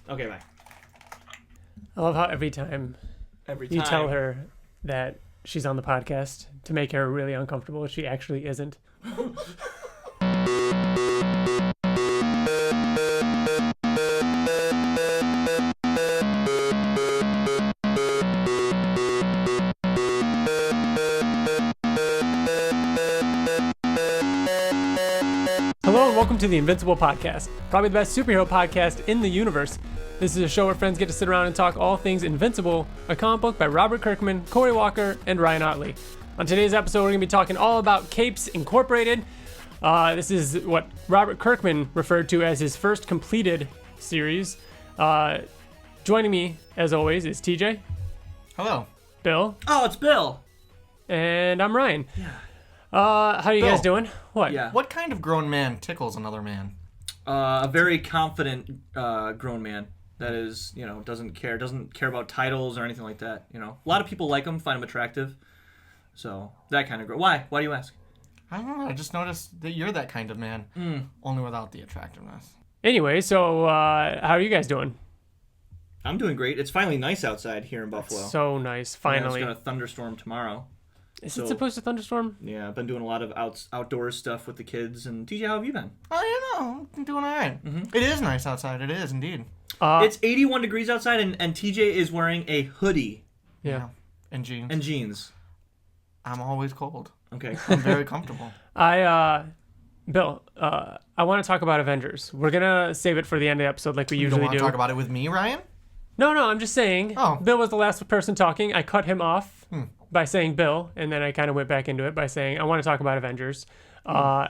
Okay, bye. I love how every time you tell her that she's on the podcast to make her really uncomfortable, she actually isn't. Hello and welcome to the Invincible Podcast, probably the best superhero podcast in the universe. This is a show where friends get to sit around and talk all things Invincible, a comic book by Robert Kirkman, Corey Walker, and Ryan Ottley. On today's episode, we're going to be talking all about Capes Incorporated. This is what Robert Kirkman referred to as his first completed series. Joining me, as always, is TJ. Hello. Bill. Oh, it's Bill. And I'm Ryan. Yeah. How are you Bill. guys doing? What? Yeah. What kind of grown man tickles another man? A very confident grown man that is, doesn't care about titles or anything like that. A lot of people like him, find him attractive. So that kind of grown. Why? Why do you ask? I don't know. I just noticed that you're that kind of man, only without the attractiveness. Anyway, so how are you guys doing? I'm doing great. It's finally nice outside here in Buffalo. So nice, finally. Yeah, it's gonna thunderstorm tomorrow. Is it supposed to thunderstorm? Yeah, I've been doing a lot of outdoor stuff with the kids. And TJ, how have you been? Oh, I'm doing all right. It is nice outside. It is indeed. It's 81 degrees outside, and TJ is wearing a hoodie. Yeah. And jeans. And jeans. I'm always cold. Okay. I'm very comfortable. Bill, I want to talk about Avengers. We're going to save it for the end of the episode like we You usually don't want do. to talk about it with me, Ryan? No, I'm just saying. Oh. Bill was the last person talking. I cut him off by saying Bill, and then I kind of went back into it by saying I want to talk about Avengers. I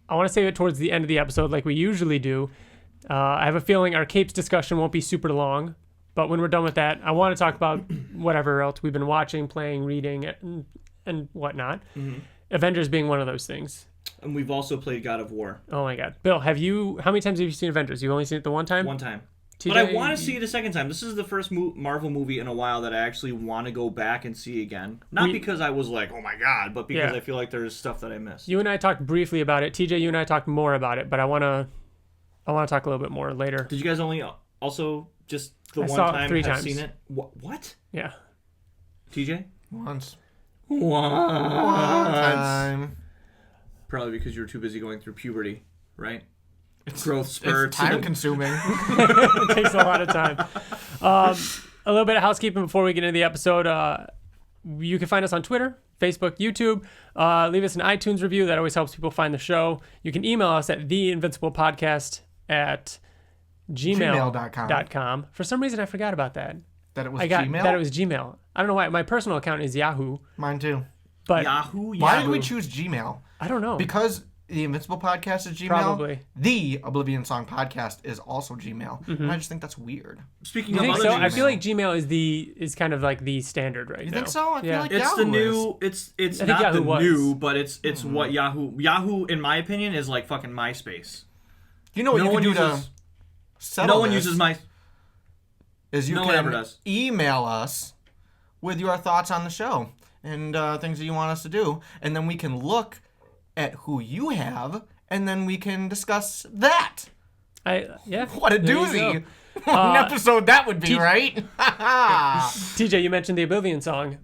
want to save it towards the end of the episode like we usually do. I have a feeling our Capes discussion won't be super long, but when we're done with that, I want to talk about whatever else we've been watching, playing, reading, and whatnot. Avengers being one of those things. And we've also played God of War. Oh my God. Bill, how many times have you seen Avengers? You've only seen it the one time? One time. TJ, But I want to see it a second time. This is the first Marvel movie in a while that I actually want to go back and see again. Not because I was like, oh my God, but because I feel like there's stuff that I missed. You and I talked briefly about it. TJ, you and I talked more about it, but I want to talk a little bit more later. Did you guys only also just the I one saw it time 3 have times. seen it? What? Yeah. TJ? Once. One Time. Probably because you were too busy going through puberty, right? Growth spurts. It's time consuming. It takes a lot of time. A little bit of housekeeping before we get into the episode. You can find us on Twitter, Facebook, YouTube. Leave us an iTunes review. That always helps people find the show. You can email us at theinvinciblepodcast@gmail.com. For some reason, I forgot about that. That it was Gmail? Gmail? That it was Gmail. I don't know why. My personal account is Yahoo. Mine too. But Yahoo? Why did we choose Gmail? I don't know. Because the Invincible Podcast is Gmail. Probably. The Oblivion Song Podcast is also Gmail. And I just think that's weird. Speaking You of think other so? Gmail, I feel like Gmail is kind of like the standard right now. You think so? I feel like it's Yahoo the new. It's I think not Yahoo the was. new, but it's what Yahoo, in my opinion, is like fucking MySpace. You know what No you one can do to uses. settle No one this uses my. is you no one ever can does. email us with your thoughts on the show and things that you want us to do, and then we can look at who you have, and then we can discuss that. What a there you doozy! go. What an episode that would be, right? TJ, you mentioned the Oblivion Song.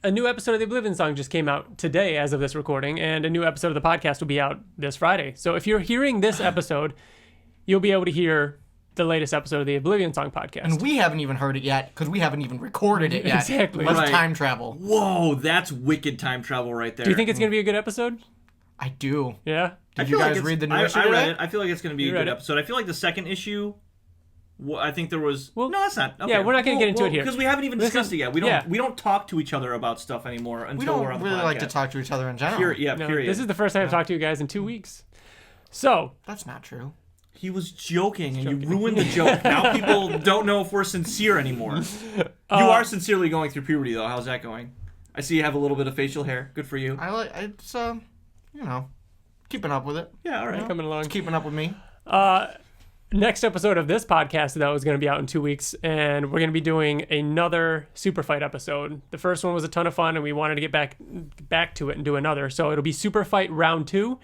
A new episode of the Oblivion Song just came out today as of this recording, and a new episode of the podcast will be out this Friday. So if you're hearing this episode, you'll be able to hear the latest episode of the Oblivion Song podcast. And we haven't even heard it yet because we haven't even recorded it yet. Exactly. Let's Right. time travel. Whoa, that's wicked time travel right there. Do you think it's going to be a good episode? I do. Yeah? Did you guys read the new issue I read today? it. I feel like it's going to be You a read good it. episode. I feel like the second issue. I think there was. Well, no, it's not. Okay. yeah, we're not gonna get into it here. because we haven't even This discussed is- it yet. yeah. We don't talk to each other about stuff anymore We until we're on don't the really podcast. like to talk to each other in general. No, Period. this is the first time I've talked to you guys in 2 weeks. So, That's not true. He was joking, and you ruined the joke. Now people don't know if we're sincere anymore. You are sincerely going through puberty, though. How's that going? I see you have a little bit of facial hair. Good for you. I like it's keeping up with it. Yeah, all right. coming along. It's keeping up with me. Next episode of this podcast, though, is going to be out in 2 weeks, and we're going to be doing another Super Fight episode. The first one was a ton of fun, and we wanted to get back to it and do another. So it'll be Super Fight Round 2,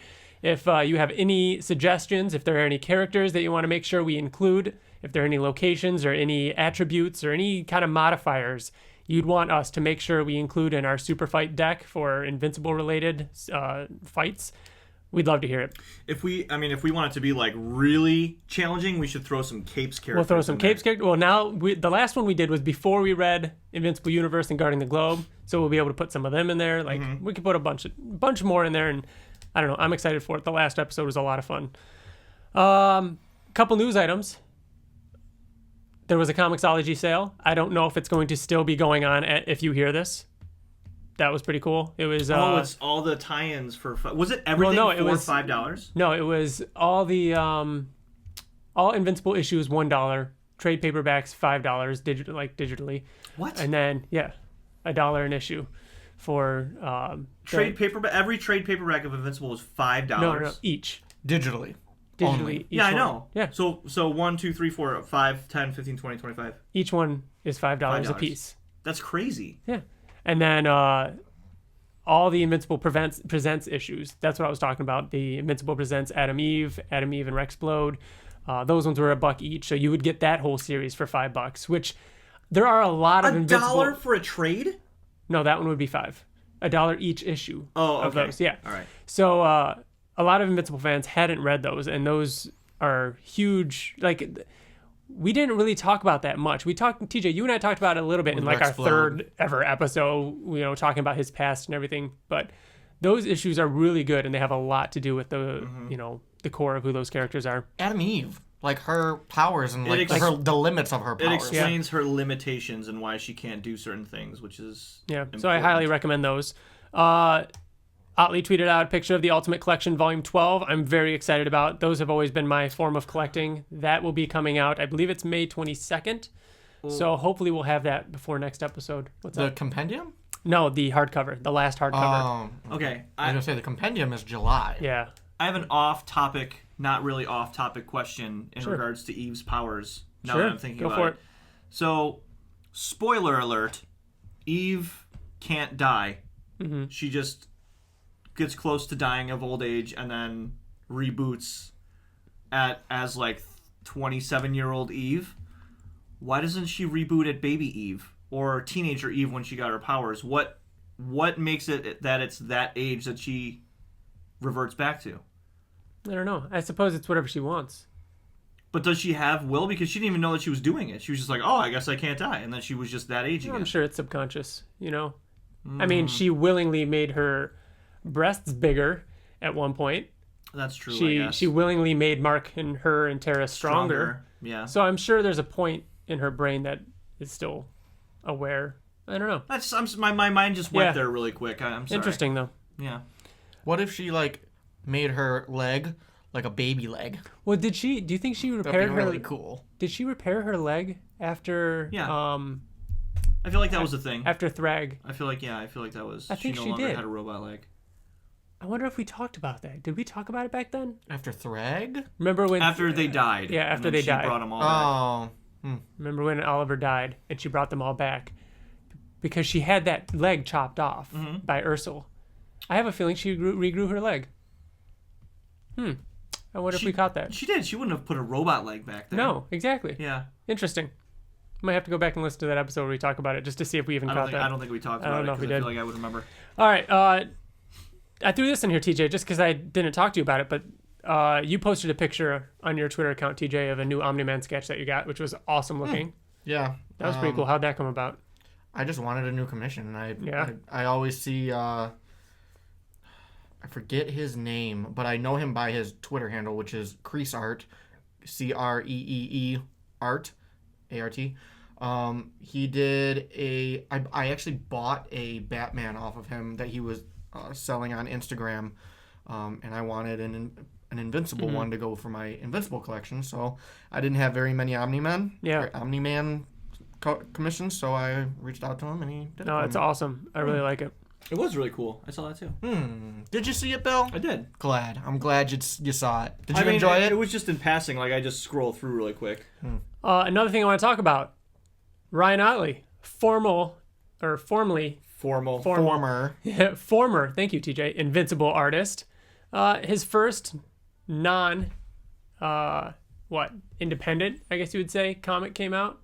If you have any suggestions, if there are any characters that you want to make sure we include, if there are any locations or any attributes or any kind of modifiers you'd want us to make sure we include in our super fight deck for Invincible related fights, we'd love to hear it. If we want it to be like really challenging, we should throw some capes characters. We'll throw some capes characters. Well, now the last one we did was before we read Invincible Universe and Guarding the Globe, so we'll be able to put some of them in there. Like we could put a bunch more in there, and I don't know. I'm excited for it. The last episode was a lot of fun. Couple news items. There was a Comixology sale. I don't know if it's going to still be going on if you hear this. That was pretty cool. It was it's all the tie-ins for was it everything for $5? No, it was all the all Invincible issues $1, trade paperbacks $5 digitally. What? And then $1 an issue for trade paperback. Every trade paperback of Invincible was $5. No, each digitally. Each yeah, one. I know. Yeah. So 1, 2, 3, 4, 5, 10, 15, 20, 25. Each one is $5 a piece. That's crazy. Yeah. And then all the Invincible Presents issues. That's what I was talking about. The Invincible Presents Adam Eve and Rexplode. Those ones were $1 each. So you would get that whole series for $5, which there are a lot of Invincible. $1 for a trade? No, that one would be $5. $1 each issue. Oh, okay. Of those. Yeah. All right. So a lot of Invincible fans hadn't read those, and those are huge. Like, we didn't really talk about that much. TJ, you and I talked about it a little bit in like our third ever episode, talking about his past and everything. But those issues are really good, and they have a lot to do with the, the core of who those characters are. Adam Eve, like her powers and the limits of her powers. It explains her limitations and why she can't do certain things, which is important. So I highly recommend those. Ottley tweeted out a picture of the Ultimate Collection Volume 12. I'm very excited about. Those have always been my form of collecting. That will be coming out. I believe it's May 22nd. So hopefully we'll have that before next episode. What's the up? Compendium? No, the hardcover. The last hardcover. Okay. I was going to say the Compendium is July. Yeah. I have an off-topic, not really off-topic question in regards to Eve's powers. Now that I'm thinking about it. So, spoiler alert, Eve can't die. Mm-hmm. She just gets close to dying of old age and then reboots as like 27-year-old Eve. Why doesn't she reboot at baby Eve or teenager Eve when she got her powers? What makes it that it's that age that she reverts back to? I don't know. I suppose it's whatever she wants. But does she have will? Because she didn't even know that she was doing it. She was just like, oh, I guess I can't die. And then she was just that age again. I'm sure it's subconscious, I mean, she willingly made her breasts bigger at one point. That's true, I guess. She willingly made Mark and her and Tara stronger. Yeah. So I'm sure there's a point in her brain that is still aware. I don't know. My mind just went there really quick. I'm sorry. Interesting, though. Yeah. What if she, made her leg like a baby leg? Well, do you think she repaired her... really cool. Did she repair her leg after... Yeah. I feel like that was a thing. After Thrag. I feel like that was... I think she she no longer did. had a robot leg. I wonder if we talked about that. Did we talk about it back then? After Thrag? Remember when... After they died. Yeah, after they died. She brought them all back. Remember when Oliver died and she brought them all back? Because she had that leg chopped off by Ursula. I have a feeling she regrew her leg. I wonder if we caught that. She did. She wouldn't have put a robot leg back there. No, exactly. Yeah. Interesting. Might have to go back and listen to that episode where we talk about it just to see if we even caught that. I don't think we talked about it because I feel like I would remember. All right. I threw this in here, TJ, just because I didn't talk to you about it, but you posted a picture on your Twitter account, TJ, of a new Omni-Man sketch that you got, which was awesome looking. Yeah. That was pretty cool. How'd that come about? I just wanted a new commission. I always see... I forget his name, but I know him by his Twitter handle, which is Crease Art, CREEE Art, A-R-T. He did I actually bought a Batman off of him that he was selling on Instagram, and I wanted an Invincible one to go for my Invincible collection, so I didn't have very many Omni-Man commissions, so I reached out to him, and he did it. No, it's awesome. I really like it. It was really cool. I saw that too. Did you see it, Bill? I did. Glad. I'm glad you saw it. Did you enjoy it? It was just in passing. I just scrolled through really quick. Another thing I want to talk about. Ryan Ottley, former, thank you, TJ, Invincible artist. His first independent, I guess you would say, comic came out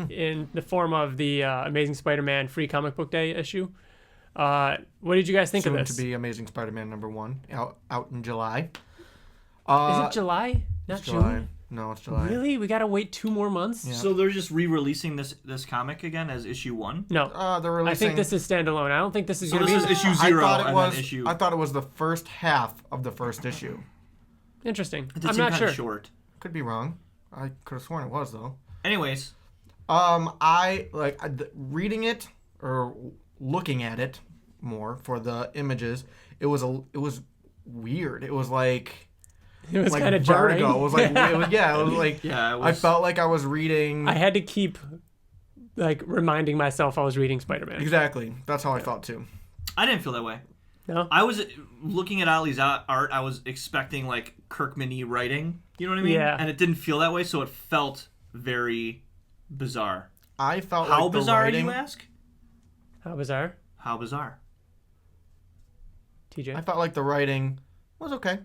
in the form of the Amazing Spider-Man Free Comic Book Day issue. What did you guys think of this? Soon to be Amazing Spider-Man #1 out in July. Is it July? Not July. June? No, it's July. Really? We gotta wait 2 more months? Yeah. So they're just re-releasing this comic again as issue 1? No. They're releasing... I think this is standalone. I don't think this is So going to this be... is issue 0 and then issue... I thought it was the first half of the first issue. Interesting. It did I'm seem not kind sure. of short. Could be wrong. I could have sworn it was, though. Anyways. Reading it or looking at it more for the images, it was weird. It was like... It was like kind of jarring. Vertigo. It was like it was like Yeah, it was... I felt like I was reading. I had to keep reminding myself I was reading Spider-Man. Exactly. That's how I felt too. I didn't feel that way. No? I was looking at Otley's art. I was expecting like Kirkman-y writing. You know what I mean? Yeah. And it didn't feel that way, so it felt very bizarre. I felt How like the bizarre, writing, you ask? How bizarre. How bizarre? TJ? I felt like the writing was okay.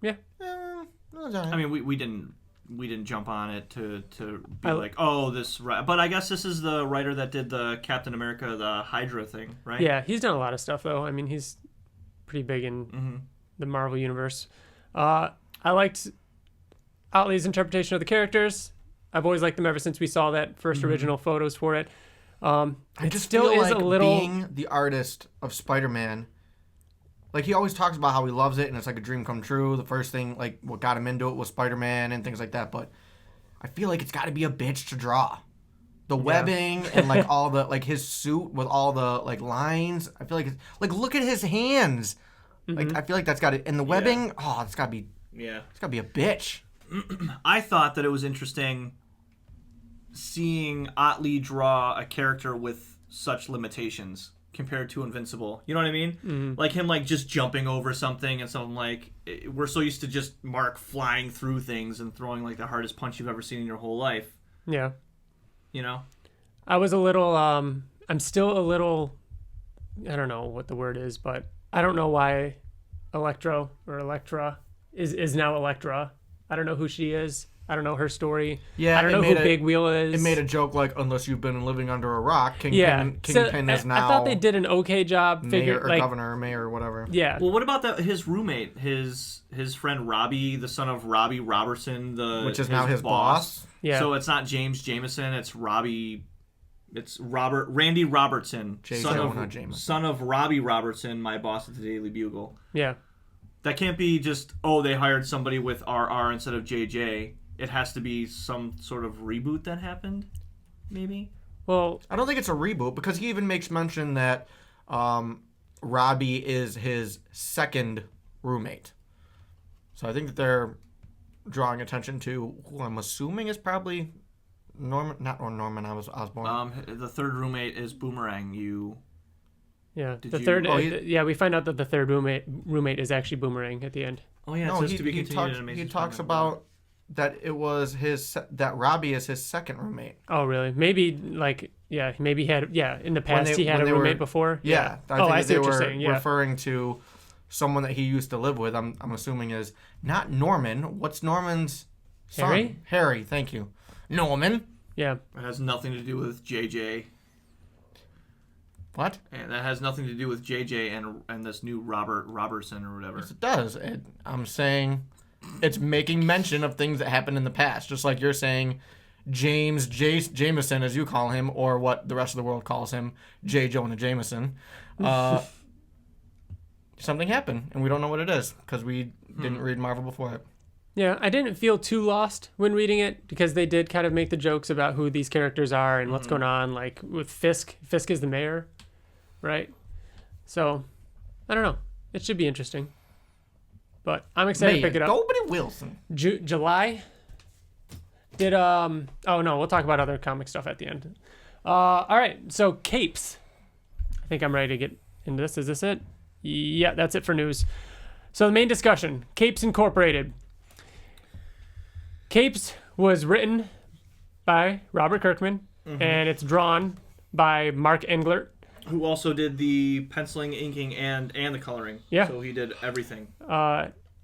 Yeah. It was all right. I mean, we didn't jump on it to be like, oh, this. But I guess this is the writer that did the Captain America, the Hydra thing, right? Yeah, he's done a lot of stuff, though. I mean, he's pretty big in the Marvel Universe. I liked Ottley's interpretation of the characters. I've always liked them ever since we saw that first original photos for it. I It just still feel is like a little... being the artist of Spider-Man. Like, he always talks about how he loves it and it's like a dream come true. The first thing, like, what got him into it was Spider-Man and things like that. But I feel like it's got to be a bitch to draw. The webbing and, like, all the, like, his suit with all the, like, lines. I feel like it's, like, look at his hands. Like, I feel like that's got to, and the webbing, it's got to be, it's got to be a bitch. I thought that it was interesting seeing Ottley draw a character with such limitations compared to Invincible. You know what I mean? Like him like just jumping over something and something like... We're so used to just Mark flying through things and throwing like the hardest punch you've ever seen in your whole life. Yeah. You know? I was a little... I'm still a little... I don't know what the word is, but I don't know why Electra is now Electra. I don't know who she is. I don't know her story. Yeah, I don't know who Big Wheel is. It made a joke like, unless you've been living under a rock, Kingpin is now... I thought they did an okay job. Mayor or whatever. Yeah. Well, what about his roommate, his friend Robbie, the son of Robbie Robertson, which is now his boss? Yeah. So it's not James Jameson, it's Robbie... It's Randy Robertson, son of Robbie Robertson, my boss at the Daily Bugle. Yeah. That can't be just, they hired somebody with RR instead of JJ. It has to be some sort of reboot that happened, maybe? Well, I don't think it's a reboot because he even makes mention that Robbie is his second roommate. So I think that they're drawing attention to who I'm assuming is probably Norman. Not Norman Osborn. The third roommate is Boomerang. Yeah, we find out that the third roommate is actually Boomerang at the end. Oh yeah, no, he talks about that it was that Robbie is his second roommate. Oh really? Maybe maybe he had in the past he had a roommate before. Yeah. I see what you're saying. Yeah, referring to someone that he used to live with. I'm assuming is not Norman. What's Norman's son? Harry. Thank you. Norman. Yeah. It has nothing to do with JJ. What? And that has nothing to do with JJ and this new Robertson or whatever. Yes, it does. I'm saying it's making mention of things that happened in the past, just like you're saying Jameson, as you call him, or what the rest of the world calls him, J. Jonah Jameson. Something happened, and we don't know what it is because we didn't read Marvel before it. Yeah, I didn't feel too lost when reading it because they did kind of make the jokes about who these characters are and what's going on, like with Fisk. Fisk is the mayor, right? So, I don't know. It should be interesting. But I'm excited to pick it up. Nobody Wilson. July? We'll talk about other comic stuff at the end. All right, so Capes. I think I'm ready to get into this. Is this it? Yeah, that's it for news. So the main discussion, Capes Incorporated. Capes was written by Robert Kirkman, and it's drawn by Mark Englert. Who also did the penciling, inking, and the coloring. Yeah. So he did everything.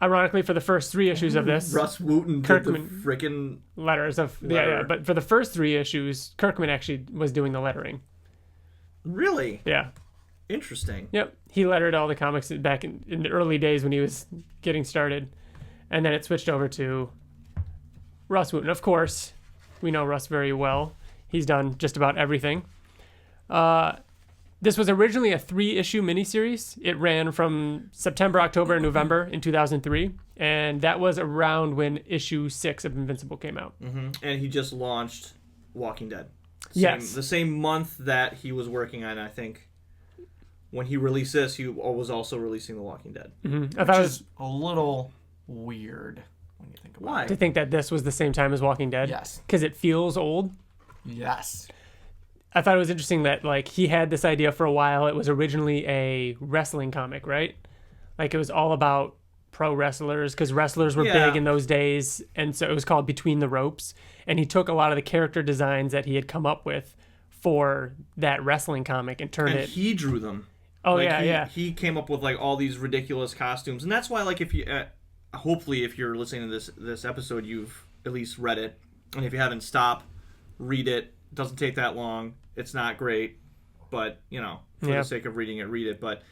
ironically, for the first 3 issues of this, Russ Wooten Kirkman did the freaking letters of letter. yeah. But for the first 3 issues, Kirkman actually was doing the lettering. Really? Yeah. Interesting. Yep. He lettered all the comics back in the early days when he was getting started, and then it switched over to Russ Wooten. Of course, we know Russ very well. He's done just about everything. This was originally a 3-issue miniseries. It ran from September, October, and November in 2003, and that was around when issue 6 of Invincible came out. Mm-hmm. And he just launched Walking Dead. Yes. The same month that he was working on, I think, when he released this, he was also releasing The Walking Dead. Mm-hmm. Which is a little weird when you think about Why? it. To think that this was the same time as Walking Dead? Yes. Because it feels old? Yes. I thought it was interesting that like he had this idea for a while. It was originally a wrestling comic, right? Like it was all about pro wrestlers because wrestlers were big in those days, and so it was called Between the Ropes. And he took a lot of the character designs that he had come up with for that wrestling comic and turned it. He drew them. Oh like, yeah. He came up with like all these ridiculous costumes, and that's why like if you, hopefully if you're listening to this episode, you've at least read it, and if you haven't, stop, read it. It doesn't take that long. It's not great, but you know, for the sake of reading it, read it. But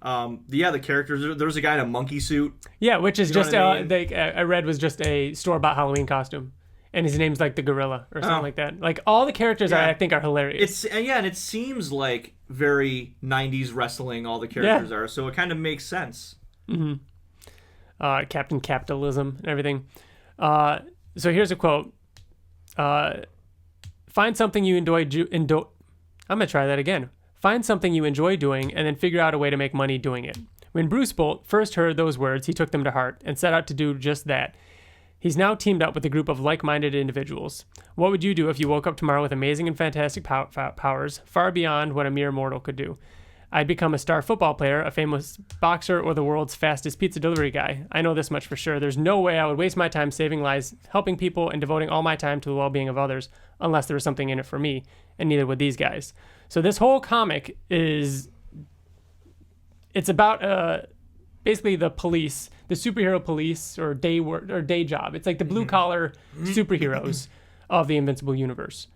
the characters. There's a guy in a monkey suit. Yeah, which is just I mean? I read was just a store-bought Halloween costume, and his name's like the Gorilla or something like that. Like all the characters I think are hilarious. And it seems like very 90s wrestling. All the characters are, so it kind of makes sense. Mm-hmm. Captain Capitalism and everything. So here's a quote. Find something you enjoy. I'm gonna try that again. Find something you enjoy doing, and then figure out a way to make money doing it. When Bruce Bolt first heard those words, he took them to heart and set out to do just that. He's now teamed up with a group of like-minded individuals. What would you do if you woke up tomorrow with amazing and fantastic powers, far beyond what a mere mortal could do? I'd become a star football player, a famous boxer, or the world's fastest pizza delivery guy. I know this much for sure. There's no way I would waste my time saving lives, helping people, and devoting all my time to the well-being of others, unless there was something in it for me, and neither would these guys. So this whole comic it's about basically the police, the superhero police, or day job. It's like the blue-collar superheroes of the Invincible Universe.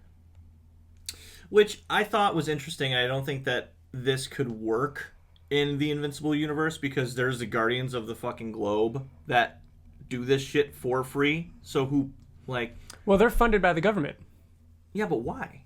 Which I thought was interesting. I don't think that this could work in the Invincible Universe because there's the Guardians of the fucking Globe that do this shit for free. So who, like... Well, they're funded by the government. Yeah, but why?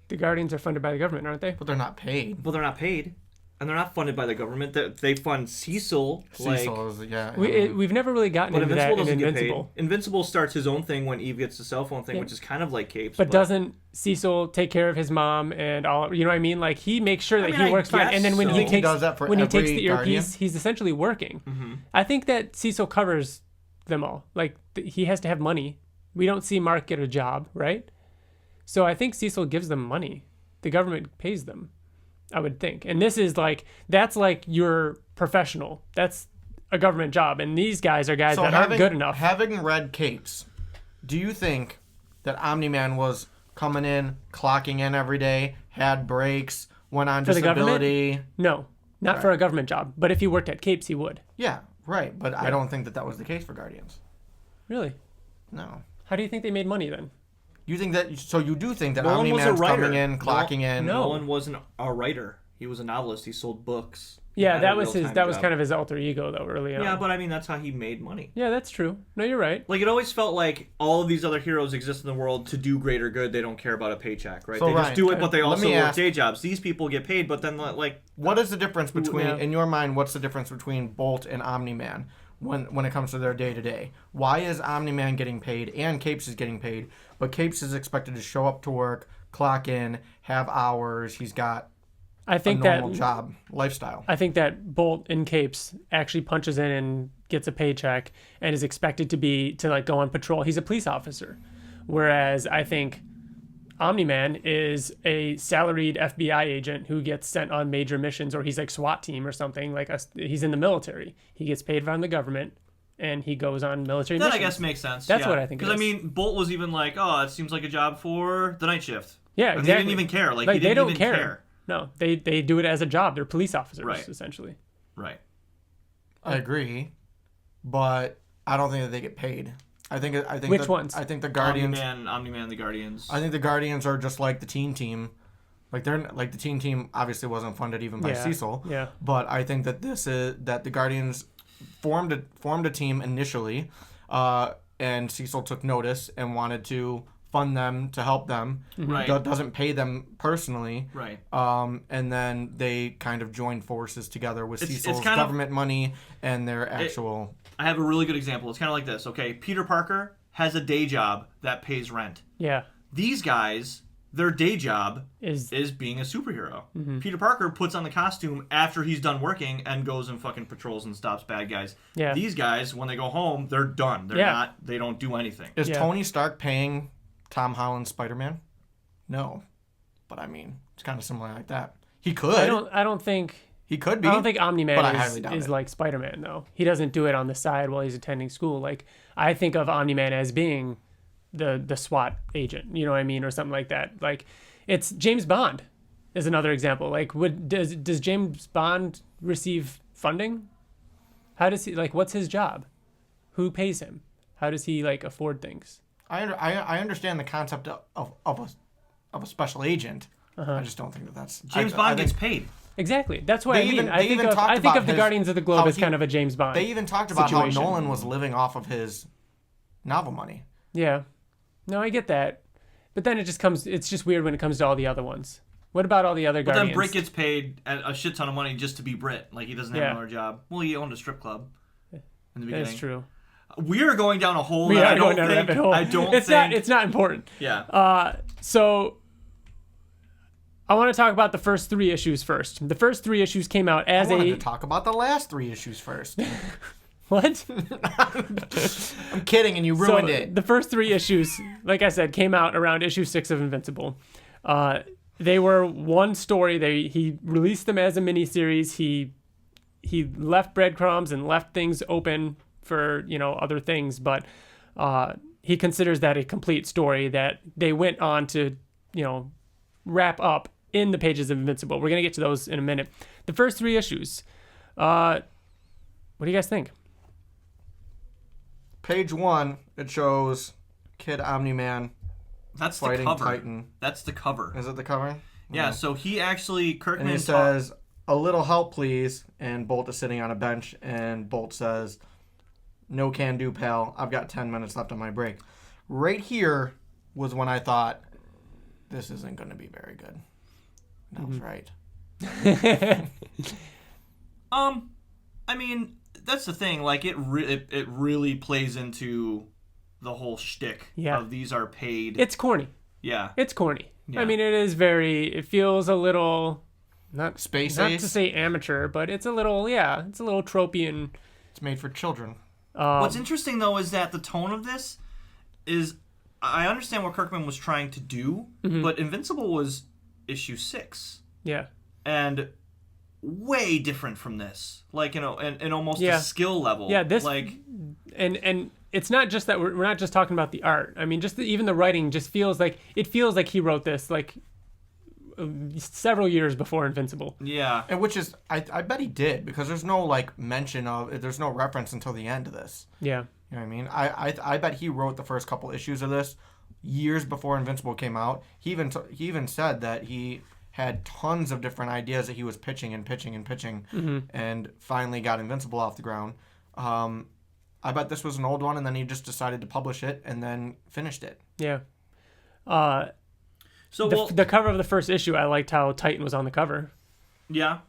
The Guardians are funded by the government, aren't they? But they're not paid. Well, they're not paid. And they're not funded by the government. They fund Cecil. We've never really gotten into that in Invincible. Invincible starts his own thing when Eve gets the cell phone thing, which is kind of like Capes. But doesn't Cecil take care of his mom and all? You know what I mean? Like he makes sure that he works fine. And then when he takes the earpiece, he's essentially working. Mm-hmm. I think that Cecil covers them all. Like he has to have money. We don't see Mark get a job, right? So I think Cecil gives them money. The government pays them, I would think. And this is that's like your professional. That's a government job. And these guys are guys that aren't good enough. Having read Capes, do you think that Omni-Man was coming in, clocking in every day, had breaks, went on disability? No, not for a government job. But if he worked at Capes, he would. Yeah, right. But I don't think that was the case for Guardians. Really? No. How do you think they made money then? You think that? So you do think that Omni-Man's coming in, clocking in? Nolan wasn't a writer. He was a novelist. He sold books. Yeah, that was kind of his alter ego though early on. Yeah, but I mean that's how he made money. Yeah, that's true. No, you're right. Like it always felt like all of these other heroes exist in the world to do greater good. They don't care about a paycheck, right? So, they just do it, but they also work day jobs. These people get paid, but then what is the difference between in your mind? What's the difference between Bolt and Omni-Man? When it comes to their day-to-day. Why is Omni-Man getting paid and Capes is getting paid, but Capes is expected to show up to work, clock in, have hours, he's got a normal job, lifestyle. I think that Bolt in Capes actually punches in and gets a paycheck and is expected to go on patrol. He's a police officer. Whereas I think Omni-Man is a salaried FBI agent who gets sent on major missions, or he's like SWAT team or something. He's in the military. He gets paid from the government, and he goes on military missions. That I guess makes sense. That's what I think. Because I mean, Bolt was even like, "Oh, it seems like a job for the night shift." Yeah, exactly. He didn't even care. He didn't even care. No, they do it as a job. They're police officers, essentially. Right. I agree. but I don't think that they get paid. I think Which ones? I think the Guardians. Omni-Man, the Guardians. I think the Guardians are just like the teen team. Like they're like the teen team obviously wasn't funded even by Cecil. Yeah. But I think that that the Guardians formed a team initially, and Cecil took notice and wanted to fund them to help them. Right. Doesn't pay them personally. Right. And then they kind of joined forces together with Cecil's government money and their actual. I have a really good example. It's kind of like this. Okay, Peter Parker has a day job that pays rent. Yeah. These guys, their day job is being a superhero. Mm-hmm. Peter Parker puts on the costume after he's done working and goes and fucking patrols and stops bad guys. Yeah. These guys, when they go home, they're done. They're not. They don't do anything. Is Tony Stark paying Tom Holland's Spider-Man? No, but I mean, it's kind of similar like that. He could. I don't think. He could be. I don't think Omni-Man is like Spider-Man, though. He doesn't do it on the side while he's attending school. Like, I think of Omni-Man as being the SWAT agent, you know what I mean? Or something like that. Like, it's James Bond is another example. Like, does James Bond receive funding? How does he, like, what's his job? Who pays him? How does he, like, afford things? I understand the concept of a special agent. Uh-huh. I just don't think that's... James Bond gets paid. Exactly. That's what I mean. I think of the Guardians of the Globe as kind of a James Bond. They even talked about how Nolan was living off of his novel money. Yeah. No, I get that. But then it's just weird when it comes to all the other ones. What about all the other Guardians? But then Britt gets paid a shit ton of money just to be Britt. Like, he doesn't have another job. Well, he owned a strip club in the beginning. That's true. We are going down a hole that I don't think... It's not important. Yeah. So... I want to talk about the first 3 issues first. The first 3 issues came out as I wanted to talk about the last 3 issues first. What? I'm kidding, and you ruined it. The first 3 issues, like I said, came out around issue 6 of Invincible. They were one story. He released them as a miniseries. He left breadcrumbs and left things open for other things, but he considers that a complete story that they went on to wrap up in the pages of Invincible. We're going to get to those in a minute. The first 3 issues. What do you guys think? Page 1, it shows Kid Omni-Man fighting Titan. That's the cover. Is it the cover? Yeah, so he actually... Kirkman and he says, "A little help, please." And Bolt is sitting on a bench, and Bolt says, "No can do, pal. I've got 10 minutes left on my break." Right here was when I thought, this isn't going to be very good. And I was right. I mean, that's the thing. Like, it really plays into the whole shtick of these are paid. It's corny. Yeah. It's corny. Yeah. I mean, it feels a little, not space not ace? to say amateur, but it's a little tropey and... It's made for children. What's interesting, though, is that the tone of this is... I understand what Kirkman was trying to do, but Invincible was issue 6. Yeah. And way different from this. Like, and almost a skill level. Yeah, this... Like... And it's not just that we're not just talking about the art. I mean, even the writing just feels like he wrote this, like, several years before Invincible. Yeah. And which is... I bet he did, because there's no, like, mention of... There's no reference until the end of this. Yeah. You know what I mean? I bet he wrote the first couple issues of this years before Invincible came out. He even said that he had tons of different ideas that he was pitching and finally got Invincible off the ground. I bet this was an old one, and then he just decided to publish it and then finished it. Yeah. The cover of the first issue, I liked how Titan was on the cover. Yeah.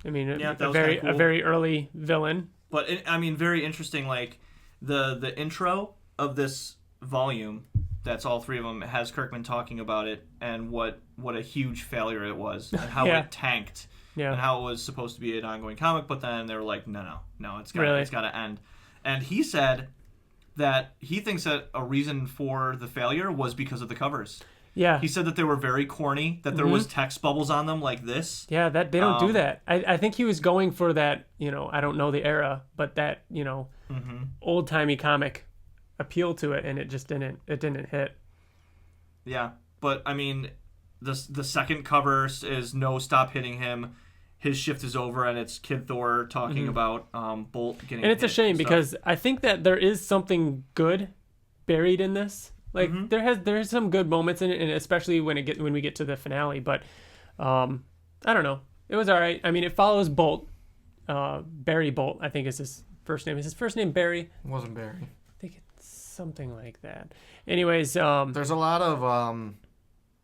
I mean, a very early villain. But very interesting. Like, the intro of this volume, that's all 3 of them, has Kirkman talking about it and what a huge failure it was and how it tanked and how it was supposed to be an ongoing comic, but then they were like, no, it's got to end. And he said that he thinks that a reason for the failure was because of the covers. Yeah. He said that they were very corny, that there was text bubbles on them like this. Yeah, that they don't do that. I think he was going for that, I don't know the era, but that, old-timey comic appeal to it, and it just didn't hit. Yeah, but I mean, the second cover is No Stop Hitting Him. his shift is over and it's Kid Thor talking about Bolt getting. And it's a shame because I think that there is something good buried in this. Like there's some good moments in it, and especially when we get to the finale. But I don't know. It was all right. I mean, it follows Bolt. Barry Bolt, I think is his first name. Is his first name Barry? It wasn't Barry. I think it's something like that. Anyways, there's a lot of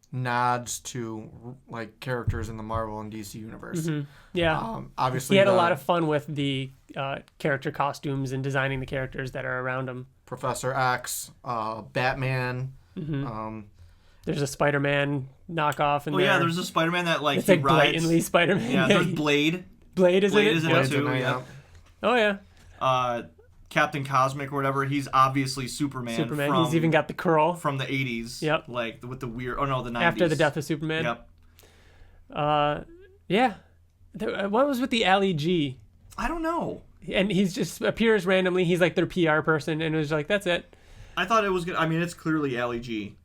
nods to like characters in the Marvel and DC universe. Yeah. Obviously, he had a lot of fun with the character costumes and designing the characters that are around him. Professor X, Batman. There's a Spider-Man knockoff in there. Oh yeah, there's a Spider-Man that like it's he like rides. blatantly Spider-Man. Yeah, there's Blade. Blade is in it too. Yeah. Oh yeah. Captain Cosmic or whatever. He's obviously Superman. He's even got the curl from the 80s. Yep. Like with the weird. Oh no, the 90s. After the death of Superman. Yep. Yeah. What was with the Ali G? I don't know. And he just appears randomly. He's like their PR person, and it was like, that's it. I thought it was good. I mean, it's clearly Ali G.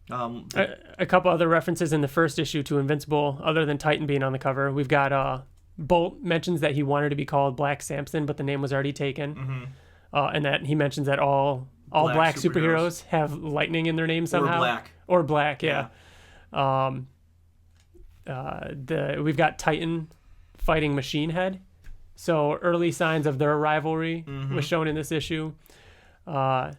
A couple other references in the first issue to Invincible, other than Titan being on the cover. We've got Bolt mentions that he wanted to be called Black Samson, but the name was already taken. And that he mentions that all black superheroes have lightning in their name somehow. Or black, yeah. We've got Titan fighting Machine Head. So early signs of their rivalry was shown in this issue. There's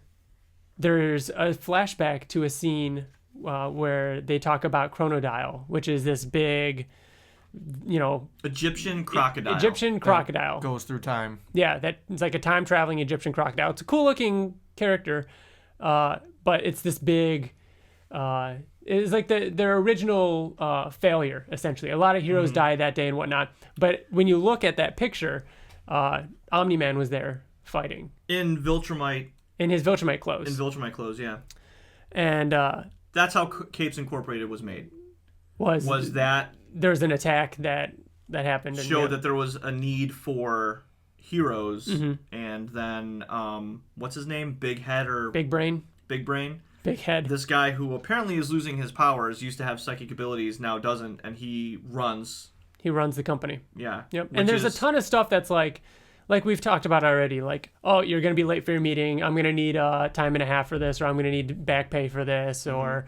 a flashback to a scene where they talk about Chronodial, which is this big, Egyptian crocodile. That goes through time. Yeah, it's like a time-traveling Egyptian crocodile. It's a cool-looking character, but it's this big... it's like their original failure, essentially. A lot of heroes died that day and whatnot. But when you look at that picture, Omni-Man was there fighting. In Viltrumite. In his Viltrumite clothes. In Viltrumite clothes, yeah. And... that's how Capes Incorporated was made. Was that... There was an attack that happened. Showed that there was a need for heroes. And then, what's his name? Big Head or... Big Brain. Big Brain. Big Head. This guy who apparently is losing his powers, used to have psychic abilities, now doesn't, and he runs the company. Yeah. Yep. And there's a ton of stuff that's like we've talked about already, like, oh, you're going to be late for your meeting. I'm going to need time and a half for this, or I'm going to need back pay for this, or,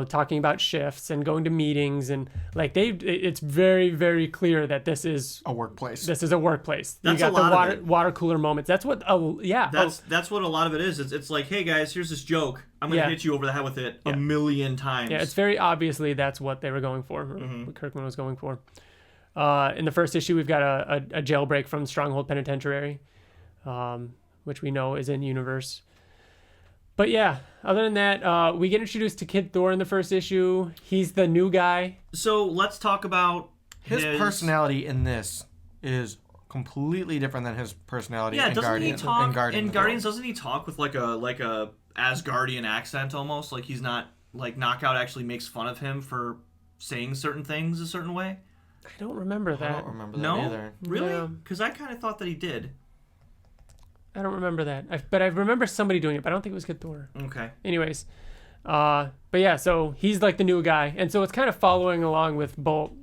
talking about shifts and going to meetings. And like it's very, very clear that this is a workplace. This is a workplace. That's you got the water cooler moments. That's what, That's what a lot of it is. It's like, hey guys, here's this joke. I'm going to hit you over the head with it a million times. Yeah, it's very obviously that's what they were going for, what Kirkman was going for. In the first issue, we've got a jailbreak from Stronghold Penitentiary, which we know is in universe. But yeah, other than that, we get introduced to Kid Thor in the first issue. He's the new guy. So let's talk about his personality in this is completely different than his personality in Guardians. In Guardians, doesn't he talk with like a Asgardian accent almost? Like he's not like Knockout actually makes fun of him for saying certain things a certain way. I don't remember that. I don't remember that either. Really? Because I kind of thought that he did. I don't remember that. But I remember somebody doing it, but I don't think it was Kid Thor. Okay. Anyways. But yeah, so he's like the new guy. And so it's kind of following along with Bolt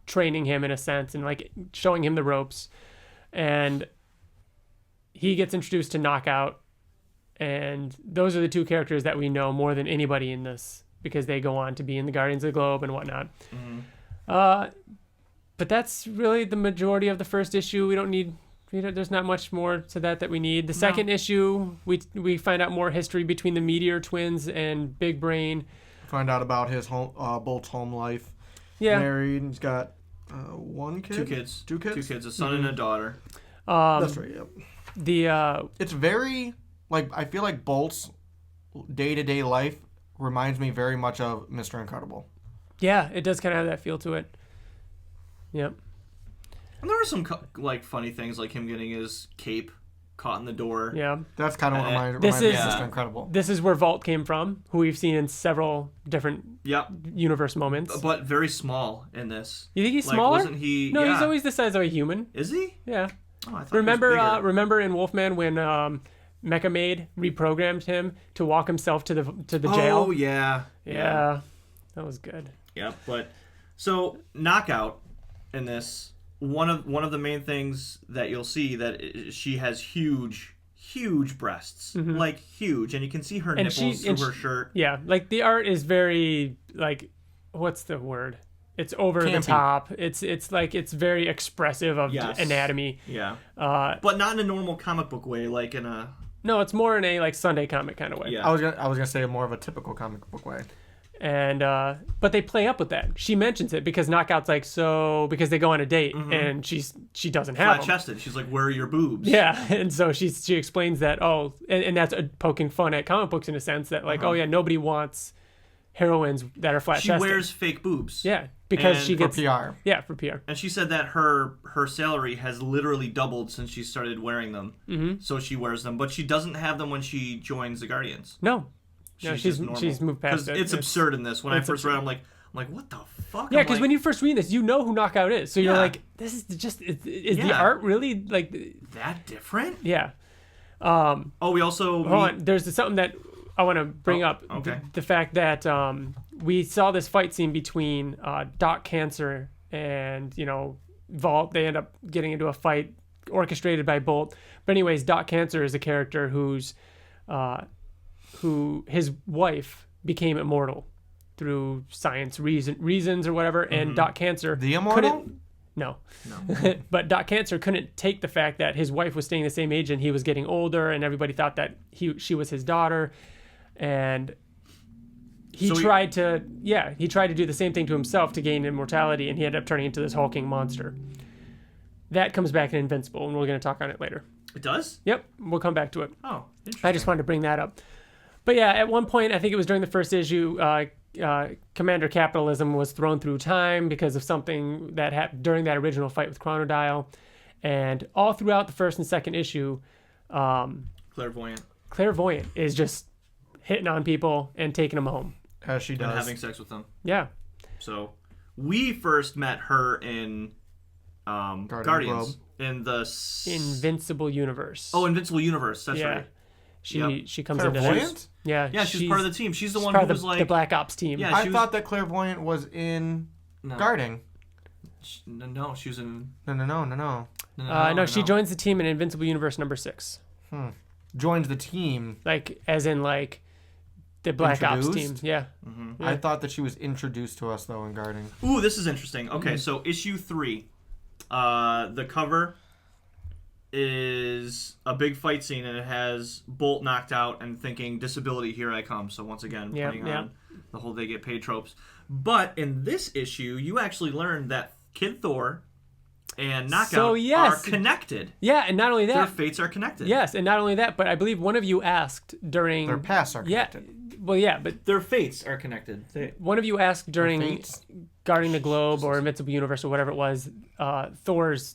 training him in a sense and like showing him the ropes. And he gets introduced to Knockout. And those are the two characters that we know more than anybody in this because they go on to be in the Guardians of the Globe and whatnot. But that's really the majority of the first issue. We don't need... There's not much more to that we need. The second issue, we find out more history between the Meteor Twins and Big Brain. Find out about his Bolt's home life. Yeah. Married. He's got one kid? Two kids. Two kids, a son and a daughter. That's right, yep. It's very... I feel like Bolt's day-to-day life reminds me very much of Mr. Incredible. Yeah, it does kind of have that feel to it. Yep. And there were some funny things, like him getting his cape caught in the door. Yeah, that's kind of what reminds me of Mr. Incredible. This is where Vault came from, who we've seen in several different universe moments. But very small in this. You think he's smaller? Wasn't he? No, he's always the size of a human. Is he? Yeah. Oh, I thought remember in Wolfman when Mecha Maid reprogrammed him to walk himself to the jail? Oh yeah. Yeah, that was good. Yep. But so Knockout in this one of the main things that you'll see that she has huge breasts, like huge, and you can see her nipples through her shirt. Yeah, like the art is very like, what's the word? It's over the top. It's like it's very expressive of anatomy. Yeah. But not in a normal comic book way, like in a. No, it's more in a like Sunday comic kind of way. Yeah. I was gonna say more of a typical comic book way. And but they play up with that. She mentions it because Knockout's like, so because they go on a date and she doesn't have them. Flat-chested. She's like, where are your boobs? Yeah, and so she explains that and that's poking fun at comic books in a sense that like nobody wants heroines that are flat-chested. She wears fake boobs. Yeah, because she gets for PR. Yeah, for PR. And she said that her salary has literally doubled since she started wearing them. Mm-hmm. So she wears them, but she doesn't have them when she joins the Guardians. No, she's moved past it. It's absurd in this. When I first read it, I'm like, what the fuck? Yeah, because when you first read this, you know who Knockout is. So you're like, this is just is the art really like that different? Yeah. We also hold on. There's something that I want to bring up. Okay. The fact that we saw this fight scene between Doc Cancer and Vault. They end up getting into a fight orchestrated by Bolt. But anyways, Doc Cancer is a character who his wife became immortal through science reasons or whatever, and Doc Cancer the immortal. No. But Doc Cancer couldn't take the fact that his wife was staying the same age and he was getting older, and everybody thought that she was his daughter, and he tried to do the same thing to himself to gain immortality, and he ended up turning into this hulking monster. That comes back in Invincible, and we're going to talk on it later. It does? Yep, we'll come back to it. Oh, interesting. I just wanted to bring that up. But yeah, at one point, I think it was during the first issue, Commander Capitalism was thrown through time because of something that happened during that original fight with Chronodial. And all throughout the first and second issue, Clairvoyant is just hitting on people and taking them home. As she does. And having sex with them. Yeah. So we first met her in Guardians. In the Invincible Universe. Oh, Invincible Universe. That's right. She comes into that. Yeah, she's part of the team. She's the one who was like the Black Ops team. Yeah, I thought that Clairvoyant was in guarding. No, she was in. No, she joins the team in Invincible Universe number 6. Joins the team, like as in like the Black Ops team. Yeah. Mm-hmm. Yeah. I thought that she was introduced to us though in guarding. Ooh, this is interesting. Okay, so issue 3, the cover is a big fight scene, and it has Bolt knocked out and thinking, disability, here I come. So once again, playing on the whole they get paid tropes. But in this issue, you actually learn that Kid Thor and Knockout are connected. Yeah, and not only that, their fates are connected. Yes, and not only that, but I believe one of you asked during their paths are connected. But their fates are connected. One of you asked during Guarding the Globe or Invincible Universe or whatever it was,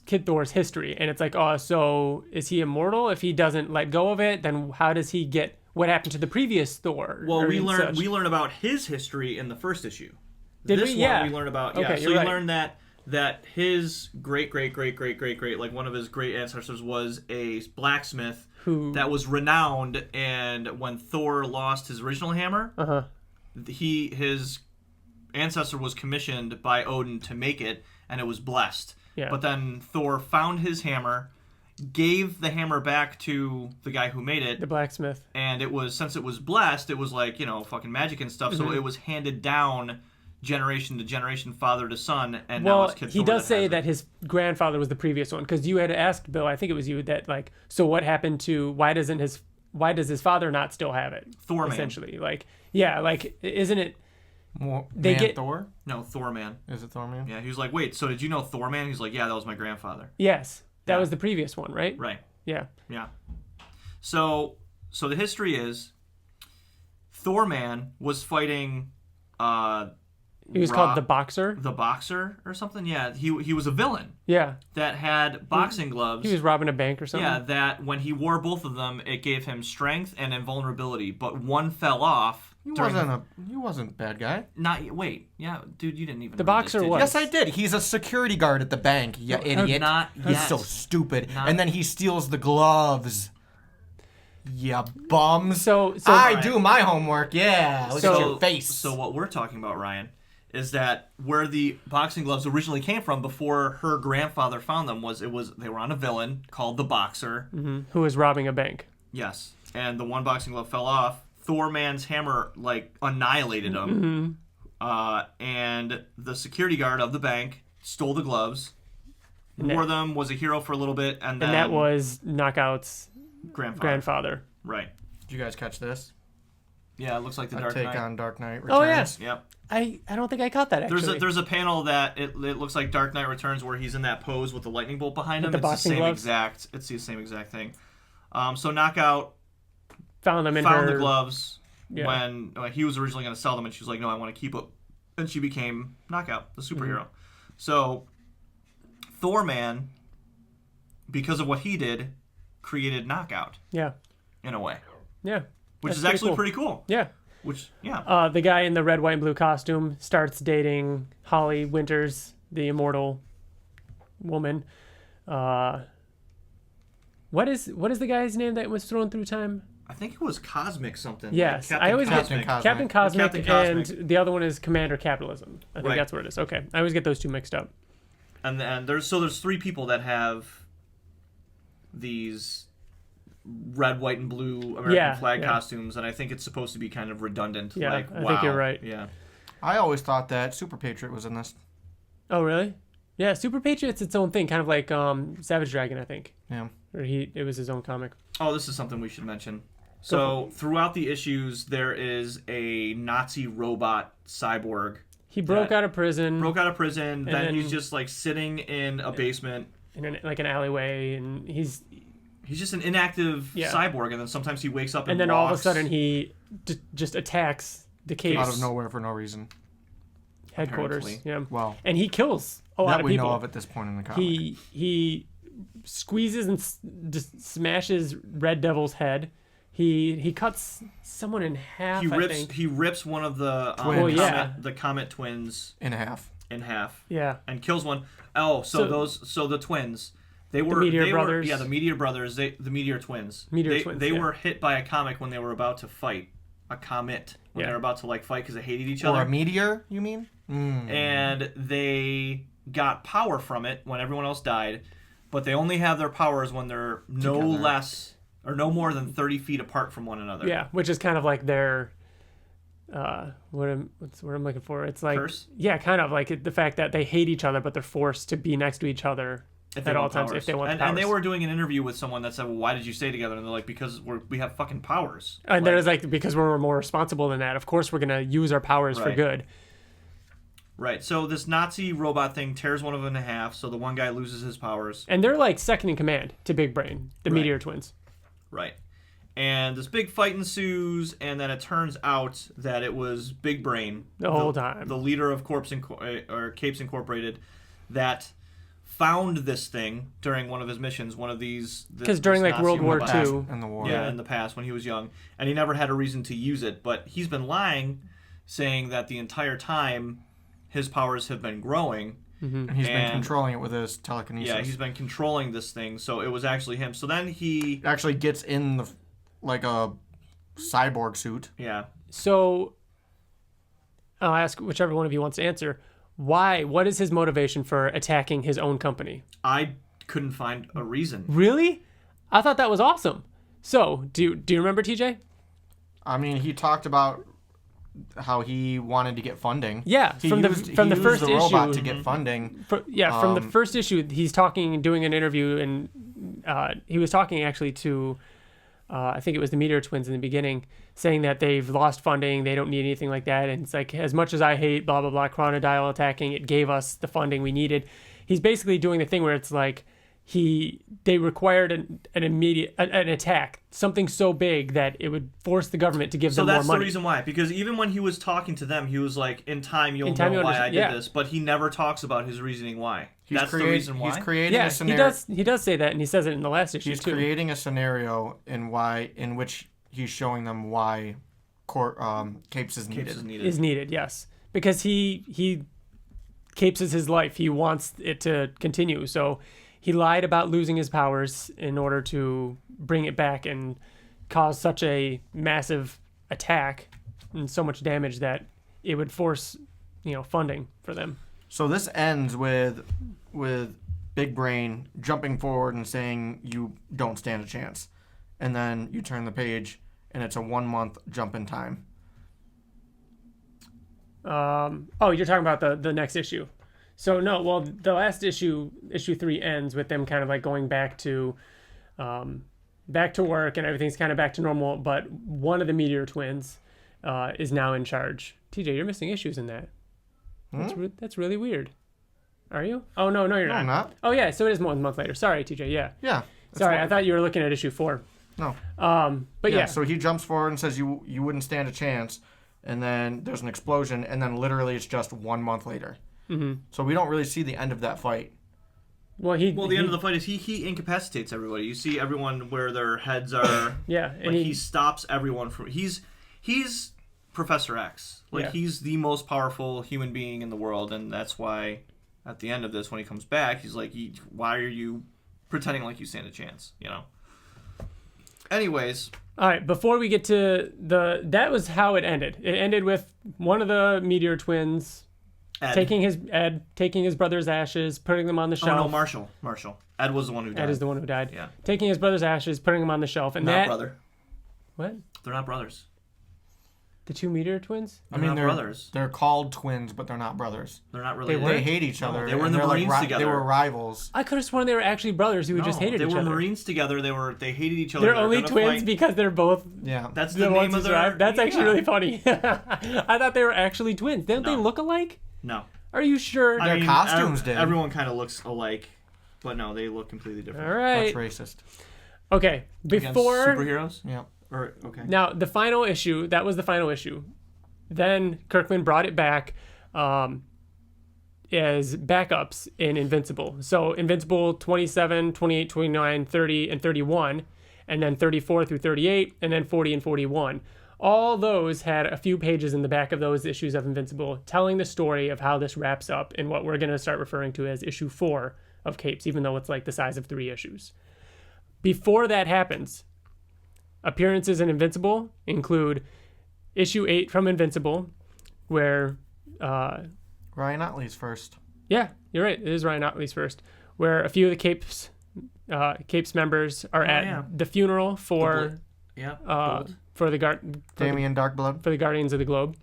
Kid Thor's history, and it's like, so is he immortal? If he doesn't let go of it, then how does he get what happened to the previous Thor? Well, we learn about his history in the first issue. We learn about so you learn that his great like one of his great ancestors was a blacksmith that was renowned, and when Thor lost his original hammer, his ancestor was commissioned by Odin to make it, and it was blessed. Yeah. But then Thor found his hammer, gave the hammer back to the guy who made it, the blacksmith, and since it was blessed, it was like fucking magic and stuff. So it was handed down generation to generation, father to son, and now it's Kid Thor. He does say that his grandfather was the previous one, because you had asked Bill, I think it was you, that like, so what happened to why does his father not still have it? Thor-Man. Essentially, isn't it? Thor? No, Thor-Man. Is it Thor-Man? Yeah, he was like, wait, so did you know Thor-Man? He's like, yeah, that was my grandfather. Yes, that was the previous one, right? Right. Yeah. Yeah. So the history is Thor-Man was fighting. He was called the Boxer. The Boxer or something? Yeah, he was a villain. Yeah. That had boxing gloves. He was robbing a bank or something. Yeah, that when he wore both of them, it gave him strength and invulnerability. But one fell off. He wasn't a bad guy. Yeah, dude, you didn't even. The Boxer was. Yes, I did. He's a security guard at the bank. You idiot. He's so stupid. And then he steals the gloves. Yeah, bums. So I do my homework. Yeah, look at your face. So what we're talking about, Ryan, is that where the boxing gloves originally came from before her grandfather found them they were on a villain called the Boxer. Mm-hmm. Who was robbing a bank. Yes. And the one boxing glove fell off. Thor-Man's hammer, annihilated him. Mm-hmm. And the security guard of the bank stole the gloves, wore them, was a hero for a little bit, and that was Knockout's grandfather. Right. Did you guys catch this? Yeah, it looks like the Dark Knight. Take on Dark Knight Returns. Oh, yes. Yep. I don't think I caught that, actually. There's a panel that it looks like Dark Knight Returns where he's in that pose with the lightning bolt behind him. It's the same same exact thing. So Knockout found the gloves when he was originally going to sell them, and she was like, no, I want to keep it. And she became Knockout, the superhero. Mm-hmm. So Thor-Man, because of what he did, created Knockout. Yeah. In a way. Yeah. Which is actually pretty cool. Yeah. The guy in the red, white, and blue costume starts dating Holly Winters, the immortal woman. What is the guy's name that was thrown through time? I think it was Cosmic something. Yes, I always get Captain Cosmic, and the other one is Commander Capitalism. I think that's what it is. Okay, I always get those two mixed up. And there's 3 people that have these red, white, and blue American flag costumes, and I think it's supposed to be kind of redundant. Yeah, I think you're right. Yeah. I always thought that Super Patriot was in this. Oh, really? Yeah, Super Patriot's its own thing, kind of like Savage Dragon, I think. Yeah. Or it was his own comic. Oh, this is something we should mention. So throughout the issues, there is a Nazi robot cyborg. He broke out of prison. Then he's just sitting in a basement. In an alleyway, and he's just an inactive cyborg, and then sometimes he wakes up and then walks. all of a sudden he just attacks the Capes. Out of nowhere for no reason. Headquarters. Apparently. Yeah. Wow. And he kills a lot of people. That we know of at this point in the comic. He squeezes and just smashes Red Devil's head. He cuts someone in half. He rips one of the the Comet twins in half. Yeah. And kills one. Oh, so the twins. They were the Meteor Brothers. The Meteor Brothers. The Meteor Twins. They were hit by a comet when they were about to fight. A comet when they were about to fight because they hated each other. Or a meteor, you mean? Mm. And they got power from it when everyone else died, but they only have their powers when they're no less or no more than 30 feet apart from one another. Yeah, which is kind of like their what's the word I'm looking for? It's like curse? Yeah, kind of like the fact that they hate each other, but they're forced to be next to each other at all times if they want powers. And they were doing an interview with someone that said, well, why did you stay together? And they're like, because we have fucking powers. And then it's because we're more responsible than that. Of course we're going to use our powers for good. Right. So this Nazi robot thing tears one of them in half, so the one guy loses his powers. And they're second in command to Big Brain, the Meteor Twins. Right. And this big fight ensues, and then it turns out that it was Big Brain the whole time, the leader of Capes Incorporated, that found this thing during one of his missions. One of these because during World War II in the war, in the past when he was young, and he never had a reason to use it. But he's been lying, saying that the entire time his powers have been growing. Mm-hmm. He's been controlling it with his telekinesis. Yeah, he's been controlling this thing, so it was actually him. So then he actually gets in a cyborg suit. Yeah. So I'll ask whichever one of you wants to answer. Why? What is his motivation for attacking his own company? I couldn't find a reason. Really? I thought that was awesome. So, do you remember, TJ? I mean, he talked about how he wanted to get funding. Yeah, from the first issue, robot to get funding. From the first issue, he's doing an interview, and he was talking actually to, I think it was the Meteor Twins in the beginning, saying that they've lost funding, they don't need anything like that, and it's as much as I hate blah blah blah Chronodile attacking, it gave us the funding we needed. He's basically doing the thing where it's they required an immediate attack, something so big that it would force the government to give them more money. So that's the reason why. Because even when he was talking to them, he was like, "In time, you'll know why I did this." But he never talks about his reasoning why. That's the reason why. He's creating a scenario. He does say that, and he says it in the last issue too. He's creating a scenario in which he's showing them why Capes is needed. Yes, because he Capes is his life. He wants it to continue. So he lied about losing his powers in order to bring it back and cause such a massive attack and so much damage that it would force, funding for them. So this ends with Big Brain jumping forward and saying you don't stand a chance. And then you turn the page and it's a 1 month jump in time. You're talking about the next issue. So no, well, the last issue 3 ends with them kind of like going back to work and everything's kind of back to normal. But one of the Meteor Twins is now in charge. TJ, you're missing issues in that. That's really weird. Are you? Oh no, you're not. I'm not. Oh yeah, so it is 1 month later. Sorry, TJ. Yeah. Yeah. Sorry, I thought you were looking at issue 4. No. But yeah. So he jumps forward and says you wouldn't stand a chance, and then there's an explosion, and then literally it's just 1 month later. Mm-hmm. So we don't really see the end of that fight. Well, the end of the fight is he incapacitates everybody. You see everyone where their heads are. Yeah, and he stops everyone from. He's Professor X. He's the most powerful human being in the world, and that's why at the end of this, when he comes back, he's like, "Why are you pretending like you stand a chance?" Anyways. All right, before we get to that was how it ended. It ended with one of the Meteor Twins taking his brother's ashes, putting them on the shelf. Oh no, Marshall. Ed was the one who died. Ed is the one who died. Yeah. Taking his brother's ashes, putting them on the shelf, and not brother. What? They're not brothers. The 2 Meteor Twins? They're brothers. They're called twins, but they're not brothers. They're not really. They hate each other. They were in the Marines together. They were rivals. I could have sworn they were actually brothers who just hated each other. They were Marines together. They hated each other. They're only twins because they're both. Yeah, that's the name of their. That's actually really funny. I thought they were actually twins. Don't they look alike? No. Are you sure? Their costumes did. Everyone kind of looks alike, but no, they look completely different. All right. That's racist. Okay, before superheroes. Yeah. Okay. Now the final issue. That was the final issue. Then Kirkman brought it back as backups in Invincible. So Invincible 27, 28, 29, 30, and 31, and then 34 through 38, and then 40 and 41. All those had a few pages in the back of those issues of Invincible telling the story of how this wraps up in what we're going to start referring to as issue 4 of Capes, even though it's like the size of 3 issues. Before that happens, appearances in Invincible include issue 8 from Invincible, where Ryan Ottley's first. Yeah, you're right. It is Ryan Ottley's first, where a few of the Capes members are at the funeral for Damien Darkblood for the Guardians of the Globe.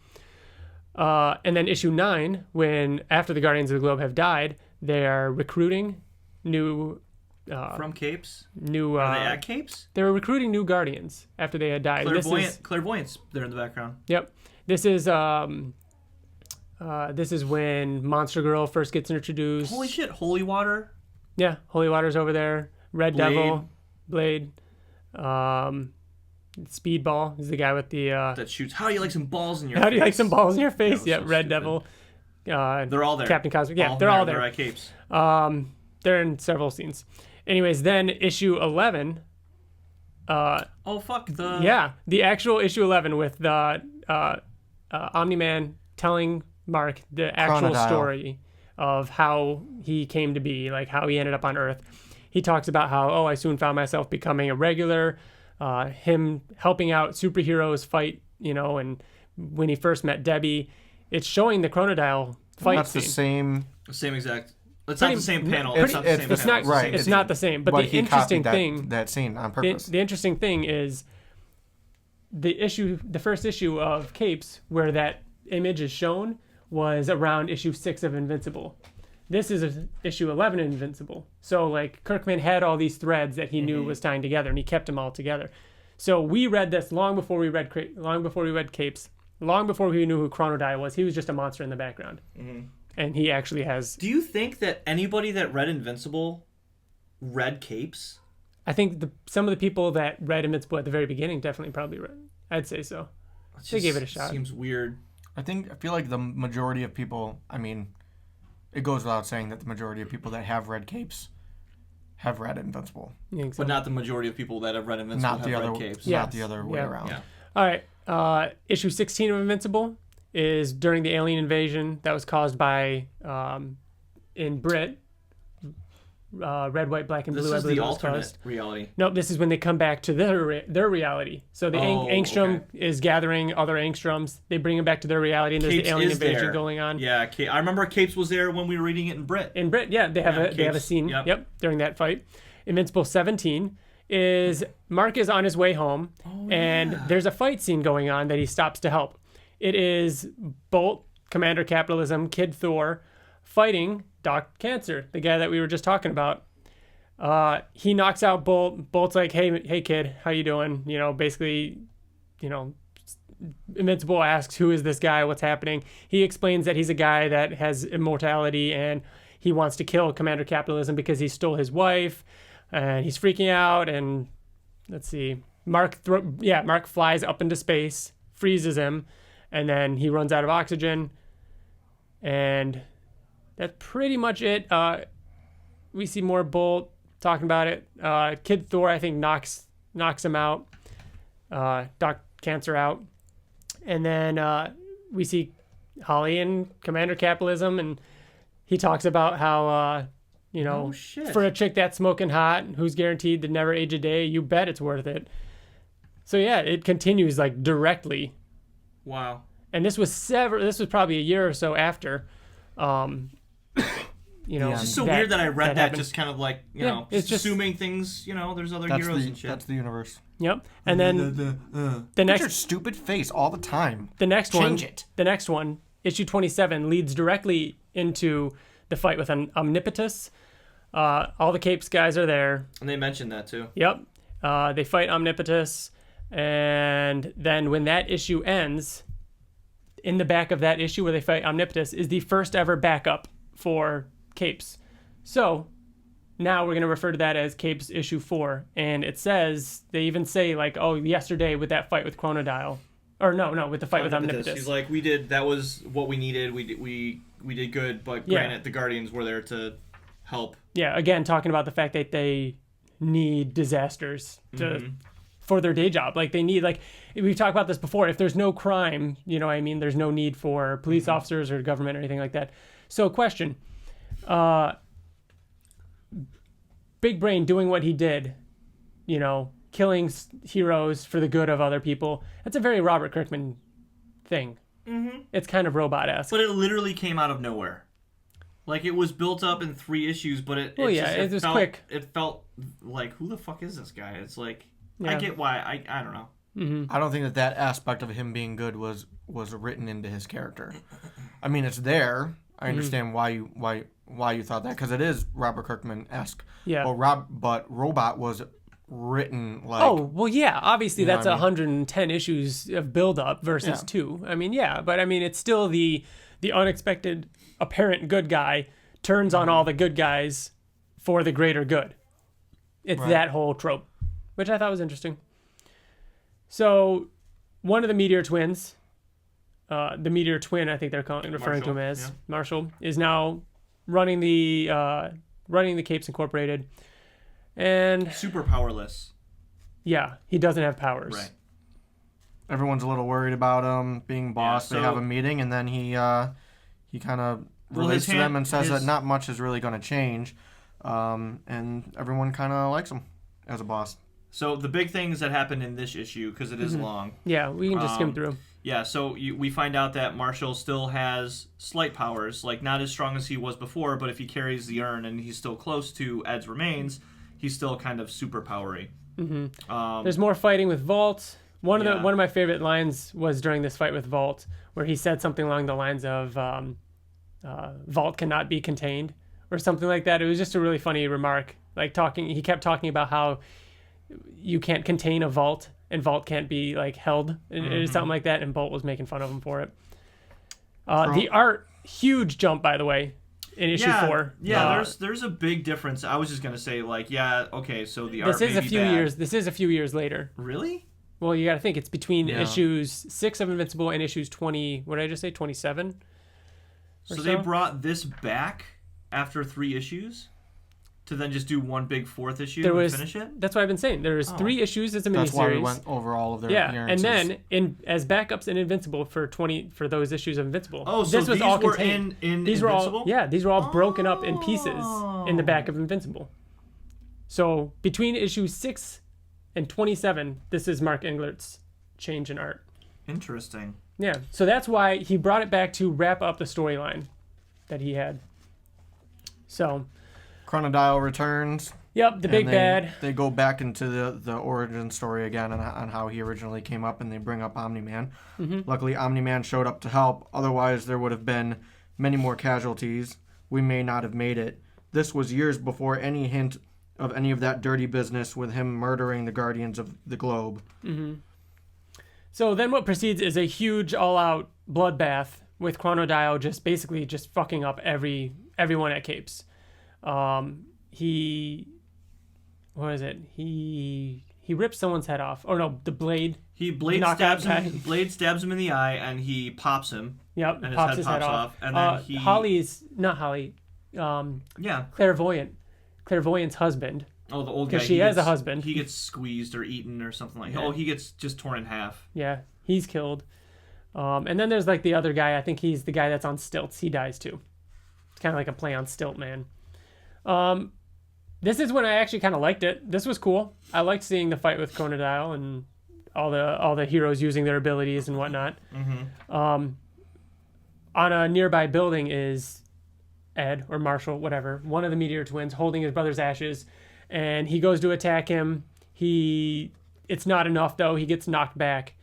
And then issue 9, when after the Guardians of the Globe have died, they are recruiting new. From Capes? Are they at Capes? They were recruiting new Guardians after they had died. Clairvoyance, they're in the background. Yep. This is when Monster Girl first gets introduced. Holy shit, Holy Water? Yeah, Holy Water's over there. Red Devil, Blade. Speedball is the guy with the... that shoots. How do you like some balls in your face? How do you like some balls in your face? Yeah, so Red stupid. Devil. They're all there. Captain Cosmic. Yeah, they're all there. They're at Capes. They're in several scenes. Anyways, then issue 11. The actual issue 11 with the Omni-Man telling Mark the actual story of how he came to be, like how he ended up on Earth. He talks about how, I soon found myself becoming a regular, him helping out superheroes fight, and when he first met Debbie. It's showing the Chronodile fight That's scene. the same exact. It's not the same panel. It's not the same. But the interesting thing, that scene on purpose. The interesting thing is the first issue of Capes, where that image is shown, was around issue 6 of Invincible. This is issue 11 of Invincible. So like Kirkman had all these threads that he knew was tying together, and he kept them all together. So we read this long before we read Capes, long before we knew who Chronodile was. He was just a monster in the background. Mm-hmm. And he actually has... Do you think that anybody that read Invincible read Capes? I think some of the people that read Invincible at the very beginning definitely probably read. I'd say so. They gave it a shot. Seems weird. I feel like the majority of people, it goes without saying that the majority of people that have read Capes have read Invincible. So. But not the majority of people that have read Invincible have read Capes. Not the other way around. Yeah. All right. Issue 16 of Invincible is during the alien invasion that was caused by, in Brit, Red, White, Black, and This Blue. I is believe the it was alternate caused. reality. Nope, this is when they come back to their reality. So the Angstrom is gathering other Angstroms. They bring them back to their reality, and there's Capes the alien is invasion there. going on. Yeah, I remember Capes was there when we were reading it in Brit. In Brit, yeah, they have a scene. Yep. During that fight. Invincible 17 is Mark is on his way home, and there's a fight scene going on that he stops to help. It is Bolt, Commander Capitalism, Kid Thor, fighting Doc Cancer, the guy that we were just talking about. He knocks out Bolt. Bolt's like, hey kid, how you doing? Basically, Invincible asks, who is this guy? What's happening? He explains that he's a guy that has immortality and he wants to kill Commander Capitalism because he stole his wife, and he's freaking out. And let's see, Mark flies up into space, freezes him, and then he runs out of oxygen. And that's pretty much it. We see more Bolt talking about it. Kid Thor, I think, knocks him out. Doc Cancer out. And then we see Holly and Commander Capitalism, and he talks about how, for a chick that's smoking hot, who's guaranteed to never age a day, you bet it's worth it. So yeah, it continues like directly. Wow. And this was probably a year or so after. It's just so weird that I read that happened. Just kind of like, it's just assuming things, there's other heroes and shit. That's the universe. Yep. And then the next your stupid face all the time. The next Change it. The next one, issue 27, leads directly into the fight with an Omnipotus. All the Capes guys are there. And they mentioned that too. Yep. They fight Omnipotus, and then when that issue ends, in the back of that issue where they fight Omnipotus is the first ever backup for Capes. So now we're going to refer to that as Capes issue 4. And it says, they even say like, yesterday with that fight with Chronodile. Or no, with the fight with Omnipotus. He's like, that was what we needed. We did good, but granted, the Guardians were there to help. Yeah, again, talking about the fact that they need disasters for their day job. Like they need, like we've talked about this before, if there's no crime, there's no need for police officers or government or anything like that. So question, Big Brain doing what he did, killing heroes for the good of other people. That's a very Robert Kirkman thing. Mm-hmm. It's kind of robot-esque. But it literally came out of nowhere. Like, it was built up in 3 issues, but it was quick. It felt like, who the fuck is this guy? It's like, I get why. I don't know. Mm-hmm. I don't think that aspect of him being good was written into his character. I mean, it's there. I understand why you thought that, because it is Robert Kirkman-esque. Yeah. But Robot was written like... Oh, well, yeah. Obviously, that's 110 issues of build-up versus 2. I mean, yeah. But, I mean, it's still the unexpected apparent good guy turns on all the good guys for the greater good. It's that whole trope, which I thought was interesting. So, one of the Meteor twins, the Meteor twin, I think they're referring to him as, Marshall, is now running the Capes Incorporated. And super powerless. Yeah, he doesn't have powers. Right. Everyone's a little worried about him being boss. They have a meeting, and then he kind of relates to them and says that not much is really going to change, and everyone kind of likes him as a boss. So the big things that happened in this issue, because it is long. Yeah, we can just skim through. Yeah, so we find out that Marshall still has slight powers, like not as strong as he was before, but if he carries the urn and he's still close to Ed's remains, he's still kind of super powery. Mm-hmm. There's more fighting with Vault. One of my favorite lines was during this fight with Vault, where he said something along the lines of Vault cannot be contained, or something like that. It was just a really funny remark. He kept talking about how you can't contain a Vault, and Vault can't be held, or something like that, and Bolt was making fun of him for it. The art, huge jump, by the way, in issue 4. Yeah, there's a big difference. I was just gonna say, so the art. This is a few years later. Really? Well, you got to think it's between issues 6 of Invincible and issues 20. What did I just say? 27. So they brought this back after 3 issues. To then just do one big fourth issue finish it? That's what I've been saying. There was 3 issues as a miniseries. That's why we went over all of their appearances. And then as backups in Invincible for those issues of Invincible. Oh, so this was these all were contained. in these Invincible? were all these were all broken up in pieces in the back of Invincible. So between issues 6 and 27, this is Mark Englert's change in art. Interesting. Yeah, so that's why he brought it back to wrap up the storyline that he had. So Chronodile returns. Yep, the big bad. They go back into the origin story again on how he originally came up, and they bring up Omni-Man. Mm-hmm. Luckily, Omni-Man showed up to help. Otherwise, there would have been many more casualties. We may not have made it. This was years before any hint of any of that dirty business with him murdering the Guardians of the Globe. Mm-hmm. So then what proceeds is a huge all-out bloodbath with Chronodile basically fucking up everyone at Capes. He rips someone's head off. Oh no, the blade. Blade stabs him in the eye, and he pops him. Yep, and pops his head pops off. And then Clairvoyant's husband. Oh, the old guy. Because she has a husband. He gets squeezed or eaten or something like that. Oh, he gets just torn in half. Yeah, he's killed. And then there's like the other guy. I think he's the guy that's on stilts. He dies too. It's kind of like a play on Stilt Man. This is when I actually kind of liked it. This was cool. I liked seeing the fight with Chronodile and all the heroes using their abilities and whatnot. Mm-hmm. On a nearby building is Ed or Marshall, whatever, one of the Meteor Twins holding his brother's ashes, and he goes to attack him. It's not enough though. He gets knocked back,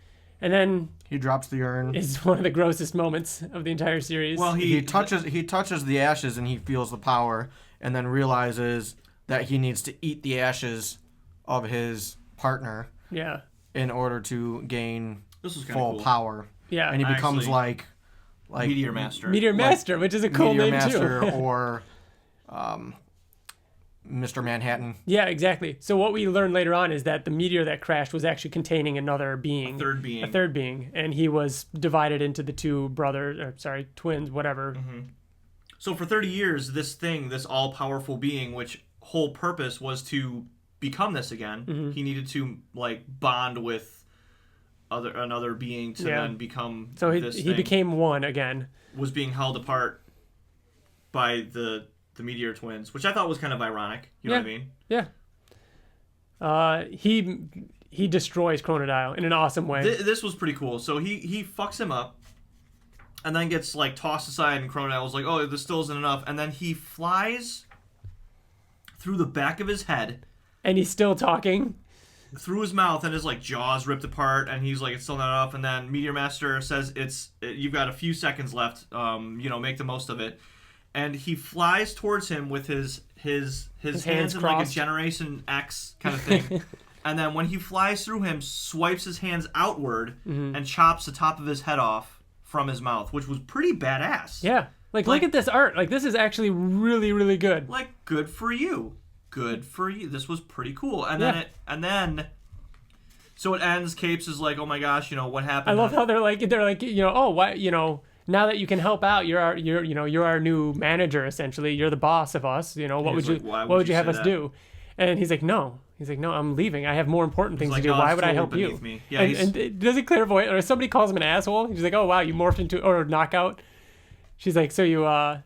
and then he drops the urn. It's one of the grossest moments of the entire series. Well, he touches the ashes and he feels the power, and then realizes that he needs to eat the ashes of his partner. Yeah. In order to gain full cool. power. Yeah. And he becomes like Meteor Master. Meteor Master, which is a cool Meteor name Master too. or Mr. Manhattan. Yeah, exactly. So what we learn later on is that the meteor that crashed was actually containing another being. A third being. And he was divided into the two twins, whatever. Mm-hmm. So for 30 years, this all-powerful being, which whole purpose was to become this again, mm-hmm. he needed to bond with another being to then become this thing. He became one again. Was being held apart by the Meteor Twins, which I thought was kind of ironic. You know what I mean? Yeah. He destroys Chronodile in an awesome way. This was pretty cool. So he fucks him up, and then gets tossed aside, and Chronodile's like, "Oh, this still isn't enough." And then he flies through the back of his head, and he's still talking through his mouth, and his jaws ripped apart, and he's like, "It's still not enough." And then Meteor Master says, "You've got a few seconds left. Make the most of it." And he flies towards him with his hands in crossed. a Generation X kind of thing. And then when he flies through him, swipes his hands outward mm-hmm. and chops the top of his head off from his mouth, which was pretty badass. Yeah. Look at this art. This is actually really, really good. Good for you. Good for you. This was pretty cool. And then so it ends. Capes is like, "Oh my gosh, what happened?" I love how they're like, "Oh, why, now that you can help out, you're our new manager essentially. You're the boss of us. What would you have us do?" And he's like, "No." He's like, "No, I'm leaving. I have more important things to do. Why would I help you?" Me. Yeah, and does it clairvoyant or somebody calls him an asshole? He's like, "Oh wow, you morphed into or knockout." She's like, "So you a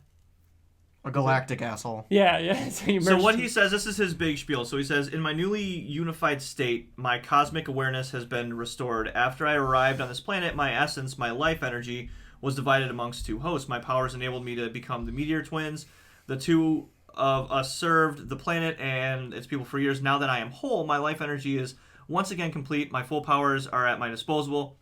galactic asshole." Yeah. So what he says, this is his big spiel. So he says, "In my newly unified state, my cosmic awareness has been restored. After I arrived on this planet, my essence, my life energy, was divided amongst two hosts. My powers enabled me to become the Meteor Twins. The two of us served the planet and its people for years. Now that I am whole, my life energy is once again complete. My full powers are at my disposal.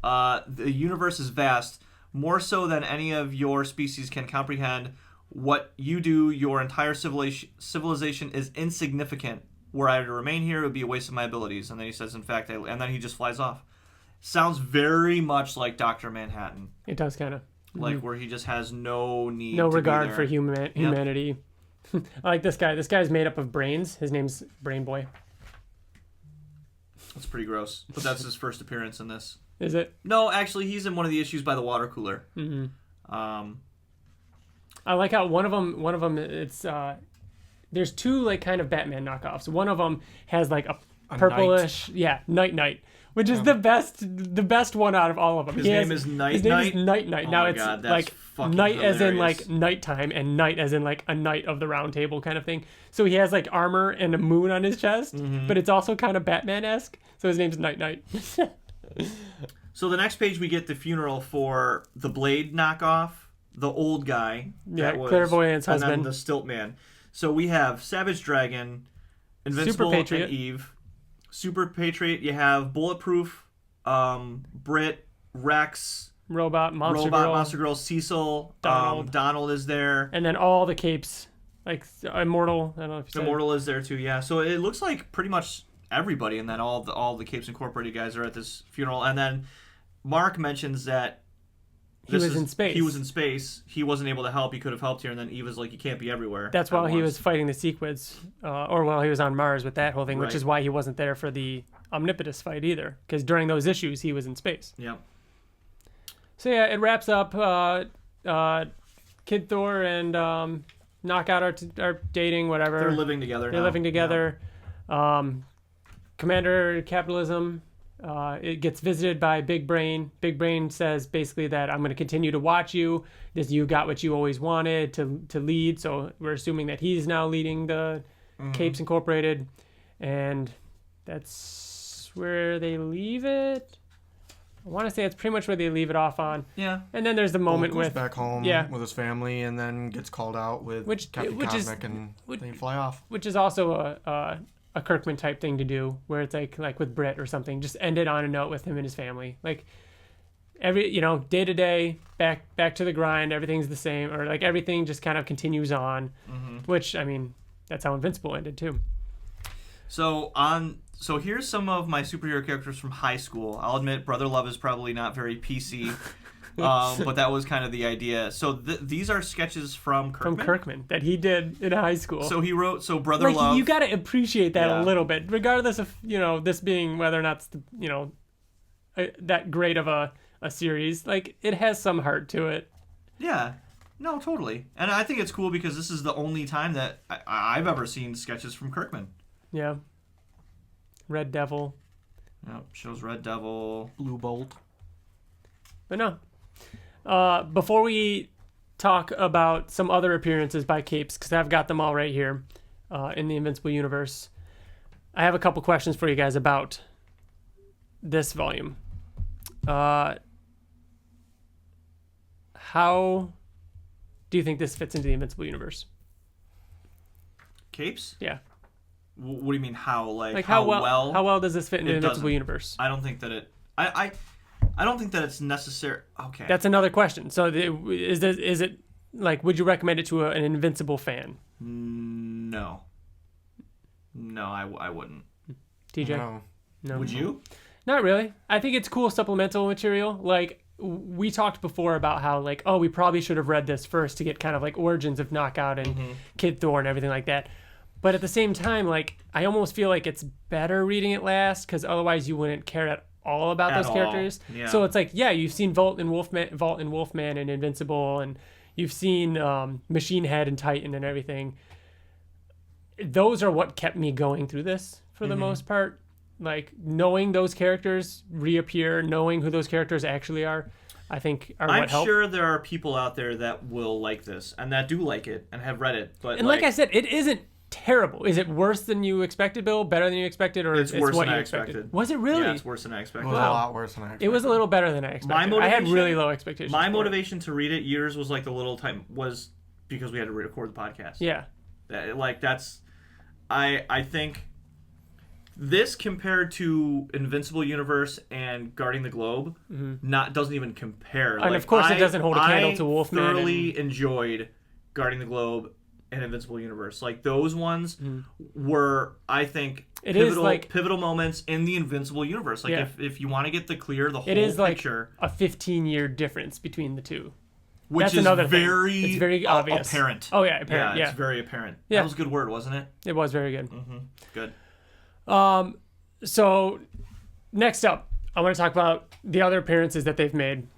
The universe is vast, more so than any of your species can comprehend. What you do, your entire civilization is insignificant. Were I to remain here, it would be a waste of my abilities." And then he says, "In fact," and then he just flies off. Sounds very much like Dr. Manhattan. It does kind of. Where he just has no need no to regard be there. for humanity. I like this guy. This guy's made up of brains. His name's Brain Boy. That's pretty gross. But that's his first appearance in this. Is it? No, actually, he's in one of the issues by the water cooler. Mm-hmm. I like how one of them. It's the there's two like kind of Batman knockoffs. One of them has like a purplish, Night, which is the best one out of all of them. His name is Night. Night. Oh now my it's God, like night as in like nighttime, and night as in like a knight of the round table kind of thing. So he has like armor and a moon on his chest, but it's also kind of Batman-esque. So his name's Night. So the next page we get the funeral for the Blade knockoff, the old guy. Clairvoyant's husband. And then the Stilt Man. So we have Savage Dragon, Invincible, and Eve. Super Patriot. You have Bulletproof, Brit, Rex, Robot, Monster Girl, Cecil, Donald is there. And then all the capes, like Immortal. I don't know if you said Immortal is there too, yeah. So it looks like pretty much everybody, and then all the Capes Incorporated guys are at this funeral. And then Mark mentions that he was in space. He was in space. He wasn't able to help. He could have helped here. And then Eve was like, you can't be everywhere. That's while he was fighting the Sequids, or while he was on Mars with that whole thing, which is why he wasn't there for the Omnipotus fight either. Because during those issues, he was in space. Yeah. So yeah, it wraps up. Kid Thor and Knockout are dating, whatever. They're living together They're living together. Yeah. Commander Capitalism, it gets visited by Big Brain. Big Brain says basically that I'm going to continue to watch you. You got what you always wanted to lead. So we're assuming that he's now leading the Capes Incorporated. And that's where they leave it. I want to say it's pretty much where they leave it off on. Yeah. And then there's the moment goes with back home with his family, and then gets called out with Captain Cosmic, and they fly off. Which is also a Kirkman type thing to do, where it's like with Britt or something, just end it on a note with him and his family. Like every day to day, back to the grind, everything's the same, or like everything just kind of continues on. Which I mean, that's how Invincible ended too. So here's some of my superhero characters from high school. I'll admit Brother Love is probably not very PC, but that was kind of the idea. So these are sketches from Kirkman. From Kirkman that he did in high school. So he wrote, Brother Love. You got to appreciate that a little bit, regardless of, this being whether or not it's, that great of a series. Like, it has some heart to it. Yeah. No, totally. And I think it's cool because this is the only time that I've ever seen sketches from Kirkman. Yeah. Red Devil. Yep, shows Red Devil. Blue Bolt. But no. Before we talk about some other appearances by Capes, because I've got them all right here in the Invincible Universe, I have a couple questions for you guys about this volume. How do you think this fits into the Invincible Universe? Capes? Yeah. What do you mean how? Like how well does this fit into the Invincible Universe? I don't think that it... I don't think that it's necessary. Okay. That's another question. So is it like, would you recommend it to an Invincible fan? No. No, I wouldn't. TJ? No. Would you? Not really. I think it's cool supplemental material. Like, we talked before about how, like, we probably should have read this first to get kind of like origins of Knockout and Kid Thor and everything like that. But at the same time, like, I almost feel like it's better reading it last, because otherwise you wouldn't care at all about those characters. Yeah. So it's like, yeah, you've seen Volt and Wolfman and Invincible, and you've seen Machine Head and Titan and everything. Those are what kept me going through this for the most part. Like, knowing those characters reappear, knowing who those characters actually are, I think are what helped. I'm sure there are people out there that will like this and that do like it and have read it. But like I said, it isn't terrible. Is it worse than you expected, Bill? Better than you expected, or it's worse what than you I expected? Was it really? Yeah, it's worse than I expected. It was a lot worse than I expected. It was a little better than I expected. I had really low expectations. My motivation to read it years was like the little time was because we had to record the podcast. Yeah. I think this compared to Invincible Universe and Guarding the Globe doesn't even compare. And of course it doesn't hold a candle to Wolfman. I thoroughly enjoyed Guarding the Globe and Invincible Universe. Like, those ones were, I think, pivotal moments in the Invincible Universe. Like, if you want to get the whole picture. It is like a 15-year difference between the two. Which That's is another very, thing. It's very obvious. Apparent. Oh, yeah, apparent. Yeah, it's very apparent. Yeah. That was a good word, wasn't it? It was very good. Good. So, next up, I want to talk about the other appearances that they've made.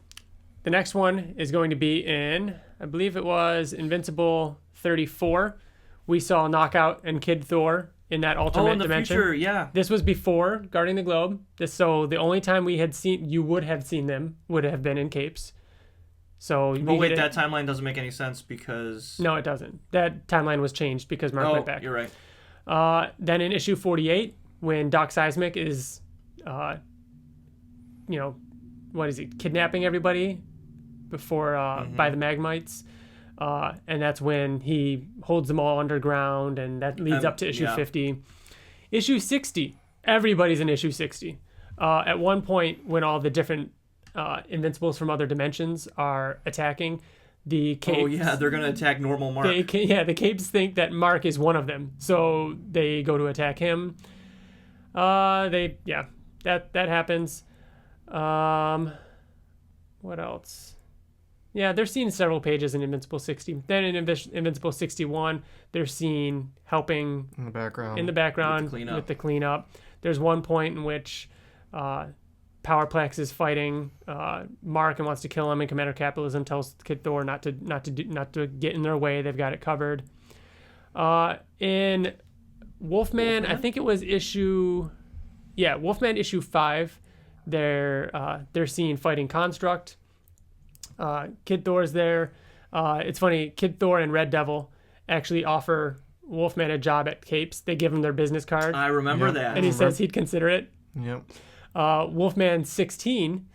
The next one is going to be in, I believe it was Invincible 34, we saw Knockout and Kid Thor in that alternate in the dimension. future, yeah. This was before Guarding the Globe. So the only time you would have seen them would have been in capes. So wait, that timeline doesn't make any sense because... No, it doesn't. That timeline was changed because Mark went back. You're right. Then in issue 48, when Doc Seismic is, what is he, kidnapping everybody before by the Magmites, and that's when he holds them all underground, and that leads up to issue 50. Issue 60, everybody's in issue 60. At one point, when all the different Invincibles from other dimensions are attacking, the capes... Oh, yeah, they're going to attack normal Mark. The capes think that Mark is one of them, so they go to attack him. That happens. What else? Yeah, they're seeing several pages in Invincible 60. Then in Invincible 61, they're seen helping in the background with the cleanup. There's one point in which Powerplex is fighting Mark and wants to kill him, and Commander Capitalism tells Kid Thor not to get in their way. They've got it covered. In Wolfman, I think it was Wolfman issue 5. They're seen fighting Construct. Kid Thor's there. It's funny, Kid Thor and Red Devil actually offer Wolfman a job at Capes. They give him their business card. I remember that. And he says he'd consider it. Yep. Wolfman 16,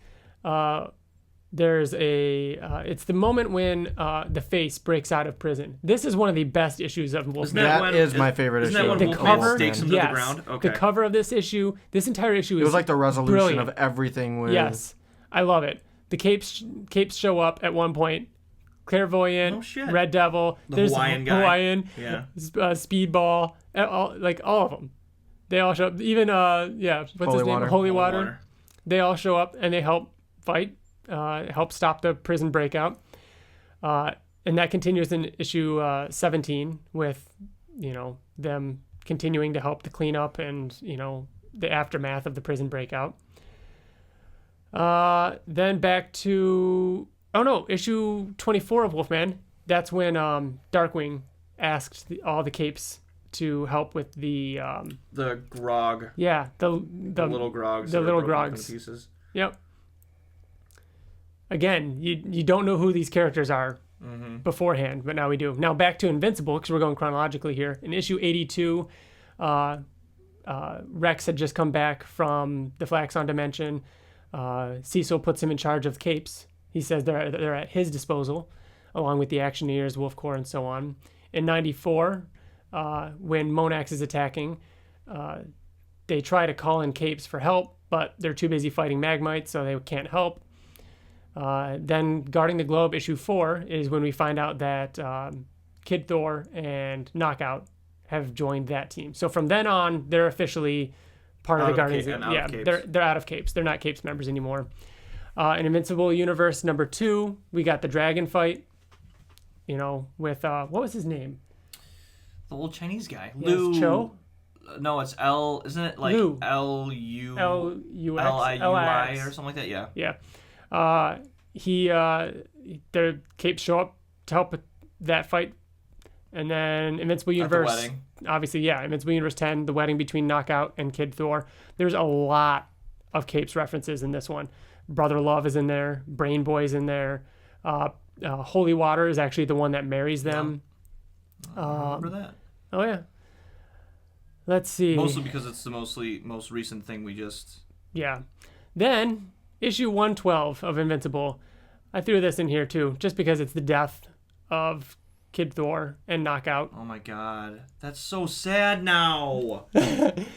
there's it's the moment when the Face breaks out of prison. This is one of the best issues of Wolfman. That is my favorite issue. Isn't that when Wolfman stakes him to the ground? Okay. The cover of this issue, this entire issue is It was like the resolution brilliant. of everything. Yes, I love it. The capes show up at one point. Clairvoyant, Red Devil, there's Hawaiian guy. Speedball, all of them. They all show up. Even what's his name? Holy Water. They all show up and they help fight, help stop the prison breakout, and that continues in issue 17 with them continuing to help the cleanup and the aftermath of the prison breakout. Then back to issue 24 of Wolfman. That's when Darkwing asked all the capes to help with the grog. Yeah, the little grogs. The little grogs. Pieces. Yep. Again, you don't know who these characters are beforehand, but now we do. Now back to Invincible, because we're going chronologically here. In issue 82, Rex had just come back from the Flaxon Dimension. Cecil puts him in charge of the capes. He says they're at his disposal, along with the Actioneers, Wolf Corps, and so on. In 94, when Monax is attacking, they try to call in capes for help, but they're too busy fighting Magmites, so they can't help. Then Guarding the Globe, issue 4, is when we find out that Kid Thor and Knockout have joined that team. So from then on, they're officially part of the Guardians. They're out of capes. They're not capes members anymore. In Invincible Universe number 2, we got the dragon fight. With what was his name? The little Chinese guy. Yes, Lu Cho? No, it's L. Isn't it like Lu. L-U... L-U-X. L-I-U-I or something like that? Yeah. Yeah. Their capes show up to help with that fight. And then Invincible Universe. At the wedding. Obviously, yeah. Invincible Universe 10, the wedding between Knockout and Kid Thor. There's a lot of capes references in this one. Brother Love is in there. Brain Boy's in there. Holy Water is actually the one that marries them. I remember that. Oh, yeah. Let's see. Mostly because it's the most recent thing we just... Yeah. Then, issue 112 of Invincible. I threw this in here, too, just because it's the death of Kid Thor and Knockout. Oh, my God. That's so sad now.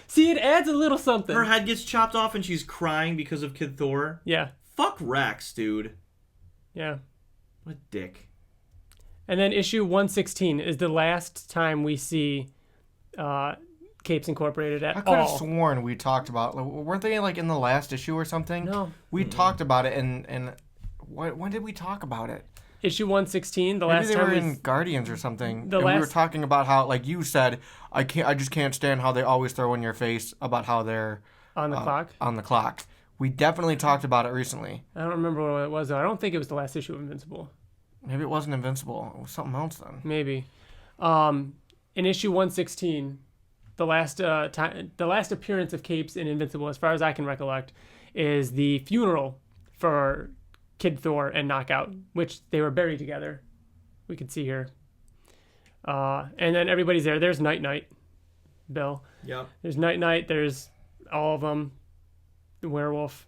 See, it adds a little something. Her head gets chopped off and she's crying because of Kid Thor. Yeah. Fuck Rex, dude. Yeah. What a dick. And then issue 116 is the last time we see Capes Incorporated at all. I could have sworn we talked about... Weren't they in the last issue or something? No. We talked about it, and when did we talk about it? Issue 116, Maybe last they time were in Guardians or something. We were talking about how, like you said, I just can't stand how they always throw in your face about how they're... On the clock? On the clock. We definitely talked about it recently. I don't remember what it was, though. I don't think it was the last issue of Invincible. Maybe it wasn't Invincible. It was something else then. Maybe. in issue 116, the last appearance of Capes in Invincible, as far as I can recollect, is the funeral for Kid Thor and Knockout, which they were buried together. We can see here. And then everybody's there. There's Night, Bill. Yep. There's Night. There's all of them. The werewolf.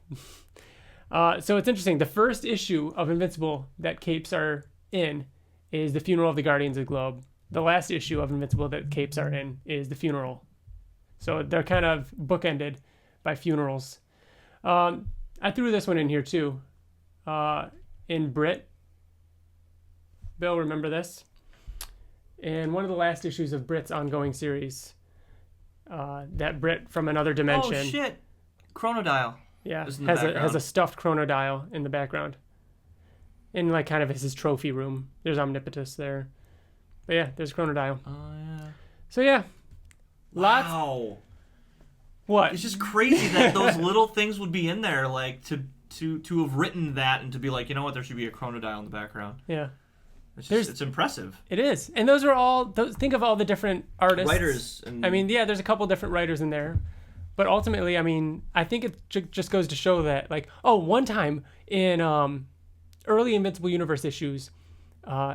So it's interesting. The first issue of Invincible that Capes are in is the funeral of the Guardians of the Globe. The last issue of Invincible that Capes are in is the funeral. So they're kind of bookended by funerals. I threw this one in here too. In Brit. Bill, remember this? In one of the last issues of Brit's ongoing series, that Brit from another dimension. Oh shit! Chronodial. Yeah, has a stuffed Chronodial in the background. In like kind of his trophy room. There's Omnipotus there. But yeah, there's Chronodial. Oh yeah. So yeah. Lots. Wow. What? It's just crazy that those little things would be in there, like to have written that and to be like, you know what, there should be a Chronodial in the background. Yeah. It's impressive. It is. And those are all, think of all the different artists. Writers. I mean, yeah, there's a couple different writers in there. But ultimately, I mean, I think it just goes to show that, like, one time in early Invincible Universe issues,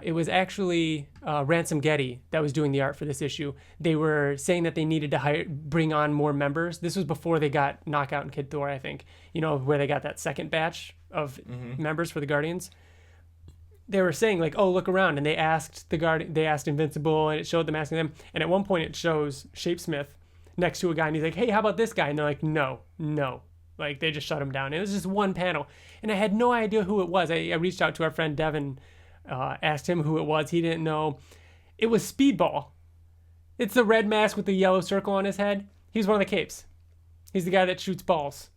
it was actually Ransom Getty that was doing the art for this issue. They were saying that they needed to bring on more members. This was before they got Knockout and Kid Thor, I think. You know, where they got that second batch of members for the Guardians. They were saying like, "Oh, look around," and they asked Invincible, and it showed them asking them. And at one point, it shows Shapesmith next to a guy, and he's like, "Hey, how about this guy?" And they're like, "No." Like they just shut him down. It was just one panel, and I had no idea who it was. I reached out to our friend Devin, asked him who it was. He didn't know. It was Speedball. It's the red mask with the yellow circle on his head. He's one of the Capes. He's the guy that shoots balls.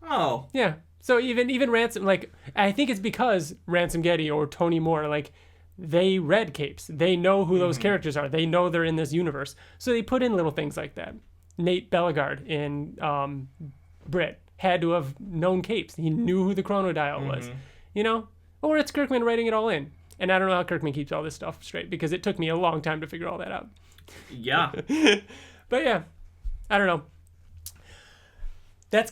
Oh. Yeah. So even Ransom, like, I think it's because Ransom Getty or Tony Moore, like, they read Capes. They know who those characters are. They know they're in this universe. So they put in little things like that. Nate Bellegarde in Brit had to have known Capes. He knew who the Chronodial was, you know? Or it's Kirkman writing it all in. And I don't know how Kirkman keeps all this stuff straight because it took me a long time to figure all that out. Yeah. But yeah, I don't know. That's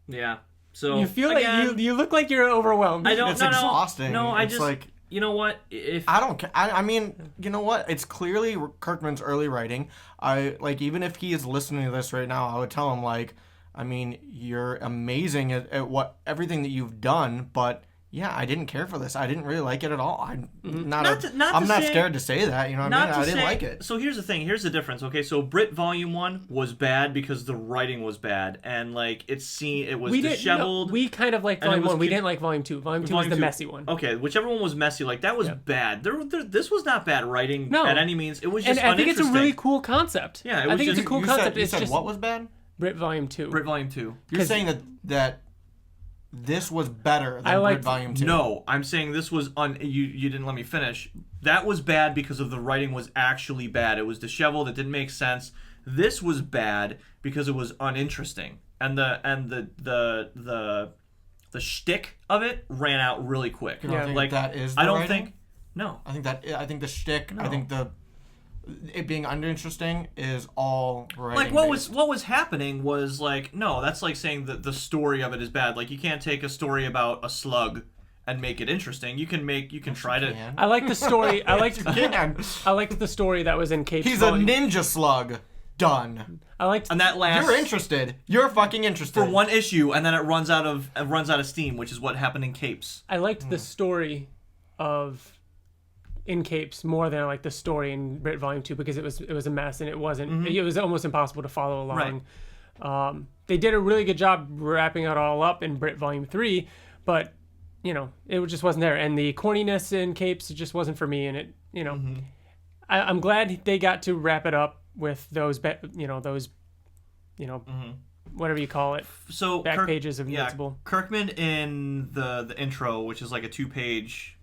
Yeah. So you feel again, like you look like you're overwhelmed. It's exhausting. No, I it's just like, you know what? If I don't. I mean, you know what? It's clearly Kirkman's early writing. I like, even if he is listening to this right now, I would tell him like, I mean, you're amazing at everything that you've done, but yeah, I didn't care for this. I didn't really like it at all. I'm not scared to say that. You know what I mean? I didn't like it. So here's the thing. Here's the difference. Okay, so Brit Volume 1 was bad because the writing was bad, and like it was disheveled. We kind of liked Volume 1. We didn't like Volume 2. Volume 2 was the messy one. Okay, whichever one was messy, like that was bad. This was not bad writing at any means. It was just and I think it's a really cool concept. Yeah, I think it's a cool concept. You said what was bad? Brit Volume 2. Brit Volume 2. You're saying that this was better than Brit Volume 2. No, I'm saying this was you didn't let me finish. That was bad because of the writing was actually bad. It was disheveled. It didn't make sense. This was bad because it was uninteresting. And the shtick of it ran out really quick. You don't think like that is the I don't writing? think no. I think the shtick, No. I think it being uninteresting is all writing. Like what was happening was like, no, that's like saying that the story of it is bad. Like you can't take a story about a slug and make it interesting. You can try to. I like the story. I liked the story that was in Capes. He's a ninja slug. Done. And that lasts. You're interested. You're fucking interested for one issue, and then it runs out of steam, which is what happened in Capes. I liked the story of in Capes more than I liked the story in Brit Volume 2 because it was a mess and it wasn't. It was almost impossible to follow along. Right. They did a really good job wrapping it all up in Brit Volume 3, but you know it just wasn't there, and the corniness in Capes just wasn't for me. And it, you know, I'm glad they got to wrap it up with those, whatever you call it. So back pages of Invincible. Yeah, Kirkman in the intro, which is like a 2-page,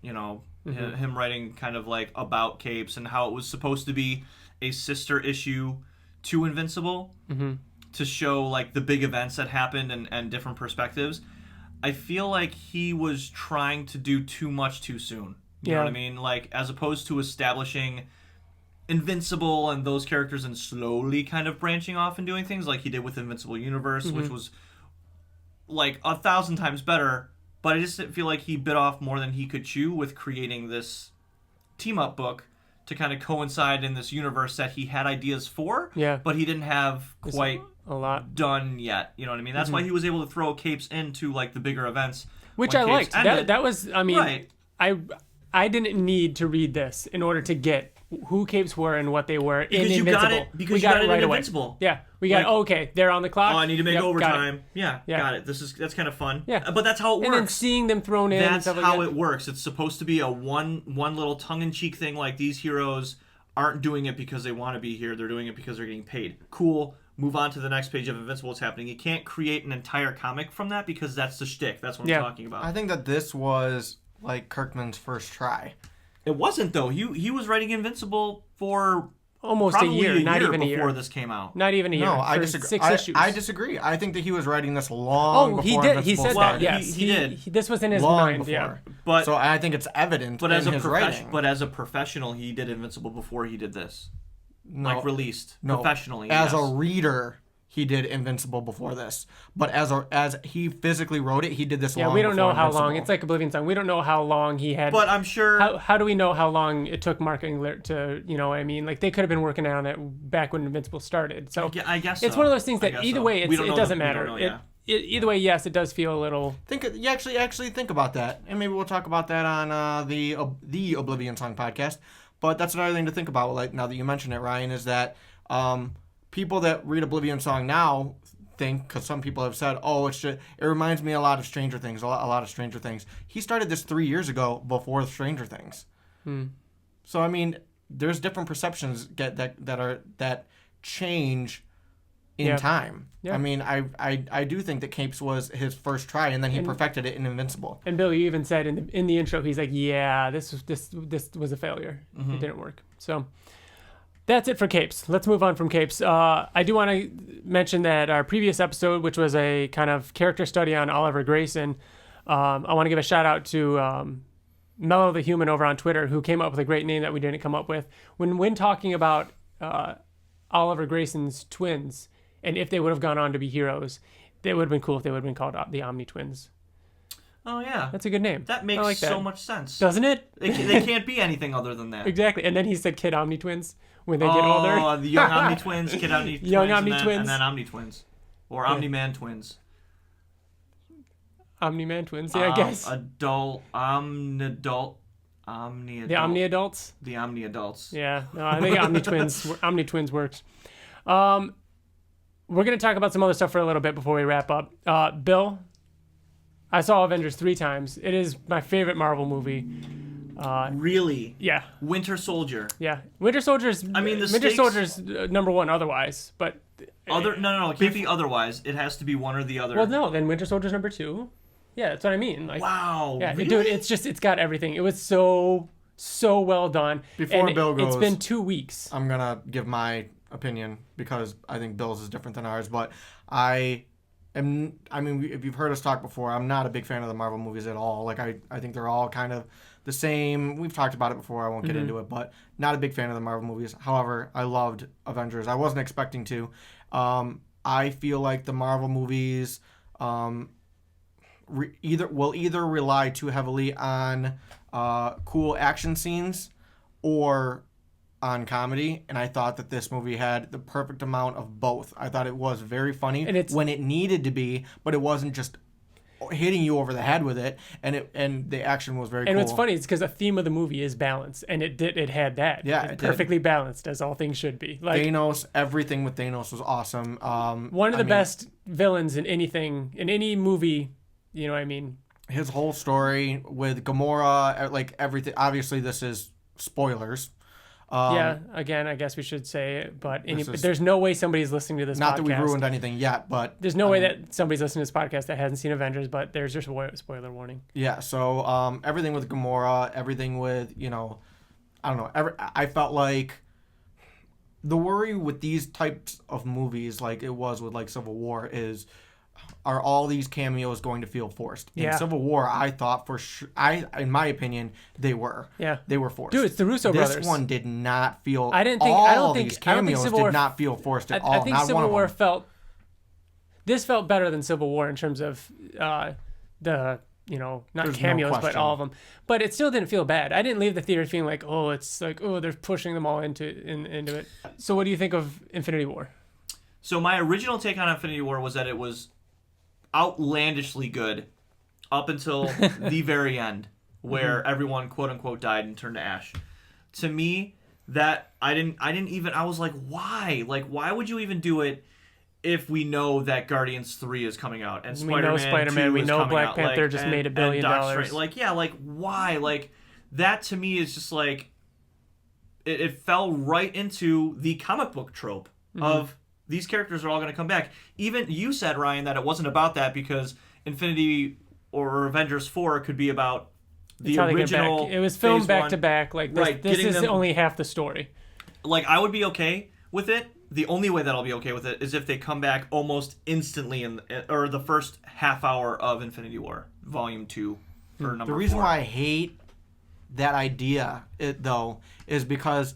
him writing kind of like about Capes and how it was supposed to be a sister issue to Invincible to show like the big events that happened and different perspectives. I feel like he was trying to do too much too soon. You know what I mean? Like, as opposed to establishing Invincible and those characters and slowly kind of branching off and doing things like he did with Invincible Universe, which was like 1,000 times better, but I just didn't feel like he bit off more than he could chew with creating this team-up book to kind of coincide in this universe that he had ideas for, but he didn't have quite a lot done yet. You know what I mean? That's why he was able to throw capes into like the bigger events, which I liked. That was, I mean, I didn't need to read this in order to get who capes were and what they were in Invincible. Because you got it right in Invincible. Yeah, we got okay, they're on the clock. Oh, I need to make overtime. Got it. That's kind of fun. Yeah, but that's how it works. And then seeing them thrown in. That's and stuff how like it works. It's supposed to be a one little tongue-in-cheek thing. Like, these heroes aren't doing it because they want to be here. They're doing it because they're getting paid. Cool. Move on to the next page of Invincible. What's happening? You can't create an entire comic from that because that's the shtick. That's what I'm talking about. I think that this was like Kirkman's first try. It wasn't, though. He was writing Invincible for almost a year, not even a year before this came out. Not even a year. No, I disagree. 6 issues. I disagree. I think that he was writing this long before. He did. Invincible He said started. that. Yes, he did. This was in his long mind. before. Yeah. But so I think it's evident in his writing. But as a professional, he did Invincible before he did this. Like, released professionally. As a reader, he did Invincible before this, but as he physically wrote it, he did this. Yeah, we don't know how long. It's like Oblivion Song. We don't know how long he had. But I'm sure. How do we know how long it took Mark Englert to? You know what I mean? Like, they could have been working on it back when Invincible started. So I guess it's one of those things that either way, it doesn't matter. Either way, yes, it does feel a little. You actually think about that, and maybe we'll talk about that on the Oblivion Song podcast. But that's another thing to think about. Like, now that you mention it, Ryan, is that people that read Oblivion Song now think, because some people have said, oh, it reminds me a lot of Stranger Things, a lot of Stranger Things. He started this 3 years ago before Stranger Things. So I mean, there's different perceptions that change in time. Yeah. I mean, I do think that Capes was his first try, and then he perfected it in Invincible. And Bill, you even said in the intro, he's like, yeah, this was a failure. It didn't work. So that's it for Capes. Let's move on from Capes. I do want to mention that our previous episode, which was a kind of character study on Oliver Grayson, I want to give a shout out to Mellow the Human over on Twitter, who came up with a great name that we didn't come up with. When talking about Oliver Grayson's twins, and if they would have gone on to be heroes, it would have been cool if they would have been called the Omni Twins. Oh, yeah. That's a good name. That makes so much sense. Doesn't it? They can't be anything other than that. Exactly. And then he said Kid Omni Twins when they get older. Oh, the Young Omni Twins, Kid Omni Twins, Young Omni Twins. And then Omni Twins. Or Omni-Man Twins. Omni-Man Twins, yeah, I guess. Omni-adult. The Omni-adults? The Omni-adults. Yeah. No, I think Omni Twins works. We're going to talk about some other stuff for a little bit before we wrap up. Bill, I saw Avengers 3 times. It is my favorite Marvel movie. Really? Yeah. Winter Soldier. Yeah. Winter Soldier's. I mean, Winter Soldier's number one otherwise, but. No. It can't be otherwise. It has to be one or the other. Well, no. Then Winter Soldier's number 2. Yeah, that's what I mean. Like, wow. Yeah, really? Dude, it's got everything. It was so well done. Before Bill goes, it's been 2 weeks. I'm gonna give my opinion because I think Bill's is different than ours, but if you've heard us talk before, I'm not a big fan of the Marvel movies at all. Like, I think they're all kind of the same. We've talked about it before. I won't get into it, but not a big fan of the Marvel movies. However, I loved Avengers. I wasn't expecting to. I feel like the Marvel movies either rely too heavily on cool action scenes or on comedy, and I thought that this movie had the perfect amount of both. I thought it was very funny when it needed to be, but it wasn't just hitting you over the head with it, and the action was very cool. And what's funny is because the theme of the movie is balance, and it had that. Yeah, it perfectly balanced, as all things should be. Like Thanos, everything with Thanos was awesome. One of the best villains in any movie. You know what I mean? His whole story with Gamora, like everything. Obviously, this is spoilers. Yeah, again, I guess we should say it, but there's no way somebody's listening to this podcast. Not that we've ruined anything yet, but... There's no way that somebody's listening to this podcast that hasn't seen Avengers, but there's your spoiler warning. Yeah, so everything with Gamora, everything with, I don't know, I felt like the worry with these types of movies, like it was with like Civil War, is are all these cameos going to feel forced? In Yeah. Civil War, I thought for sure, in my opinion, they were. Yeah. They were forced. Dude, it's the Russo brothers. This one did not feel. I don't think these cameos Civil War did not feel forced at all. I think not Civil one War of them. felt better than Civil War in terms of the not There's cameos, no but question. all of them. But it still didn't feel bad. I didn't leave the theater feeling like, they're pushing them all into it. So what do you think of Infinity War? So my original take on Infinity War was that it was outlandishly good up until the very end, where everyone quote unquote died and turned to ash. To me, that I was like, why? Like, why would you even do it if we know that Guardians 3 is coming out and We know Spider-Man, 2 we is know coming Black out, Panther like, just and- made $1 and billion. Doctor Strange. Why? Like, that to me is just like, it fell right into the comic book trope of these characters are all going to come back. Even you said, Ryan, that it wasn't about that because Infinity or Avengers 4 could be about the That's how they get original. back. It was filmed Phase back 1. to back. Like this, Right, this getting is them- only half the story. Like, I would be okay with it. The only way that I'll be okay with it is if they come back almost instantly or the first half hour of Infinity War, Volume 2, or number 4. The reason why I hate that idea, though, is because,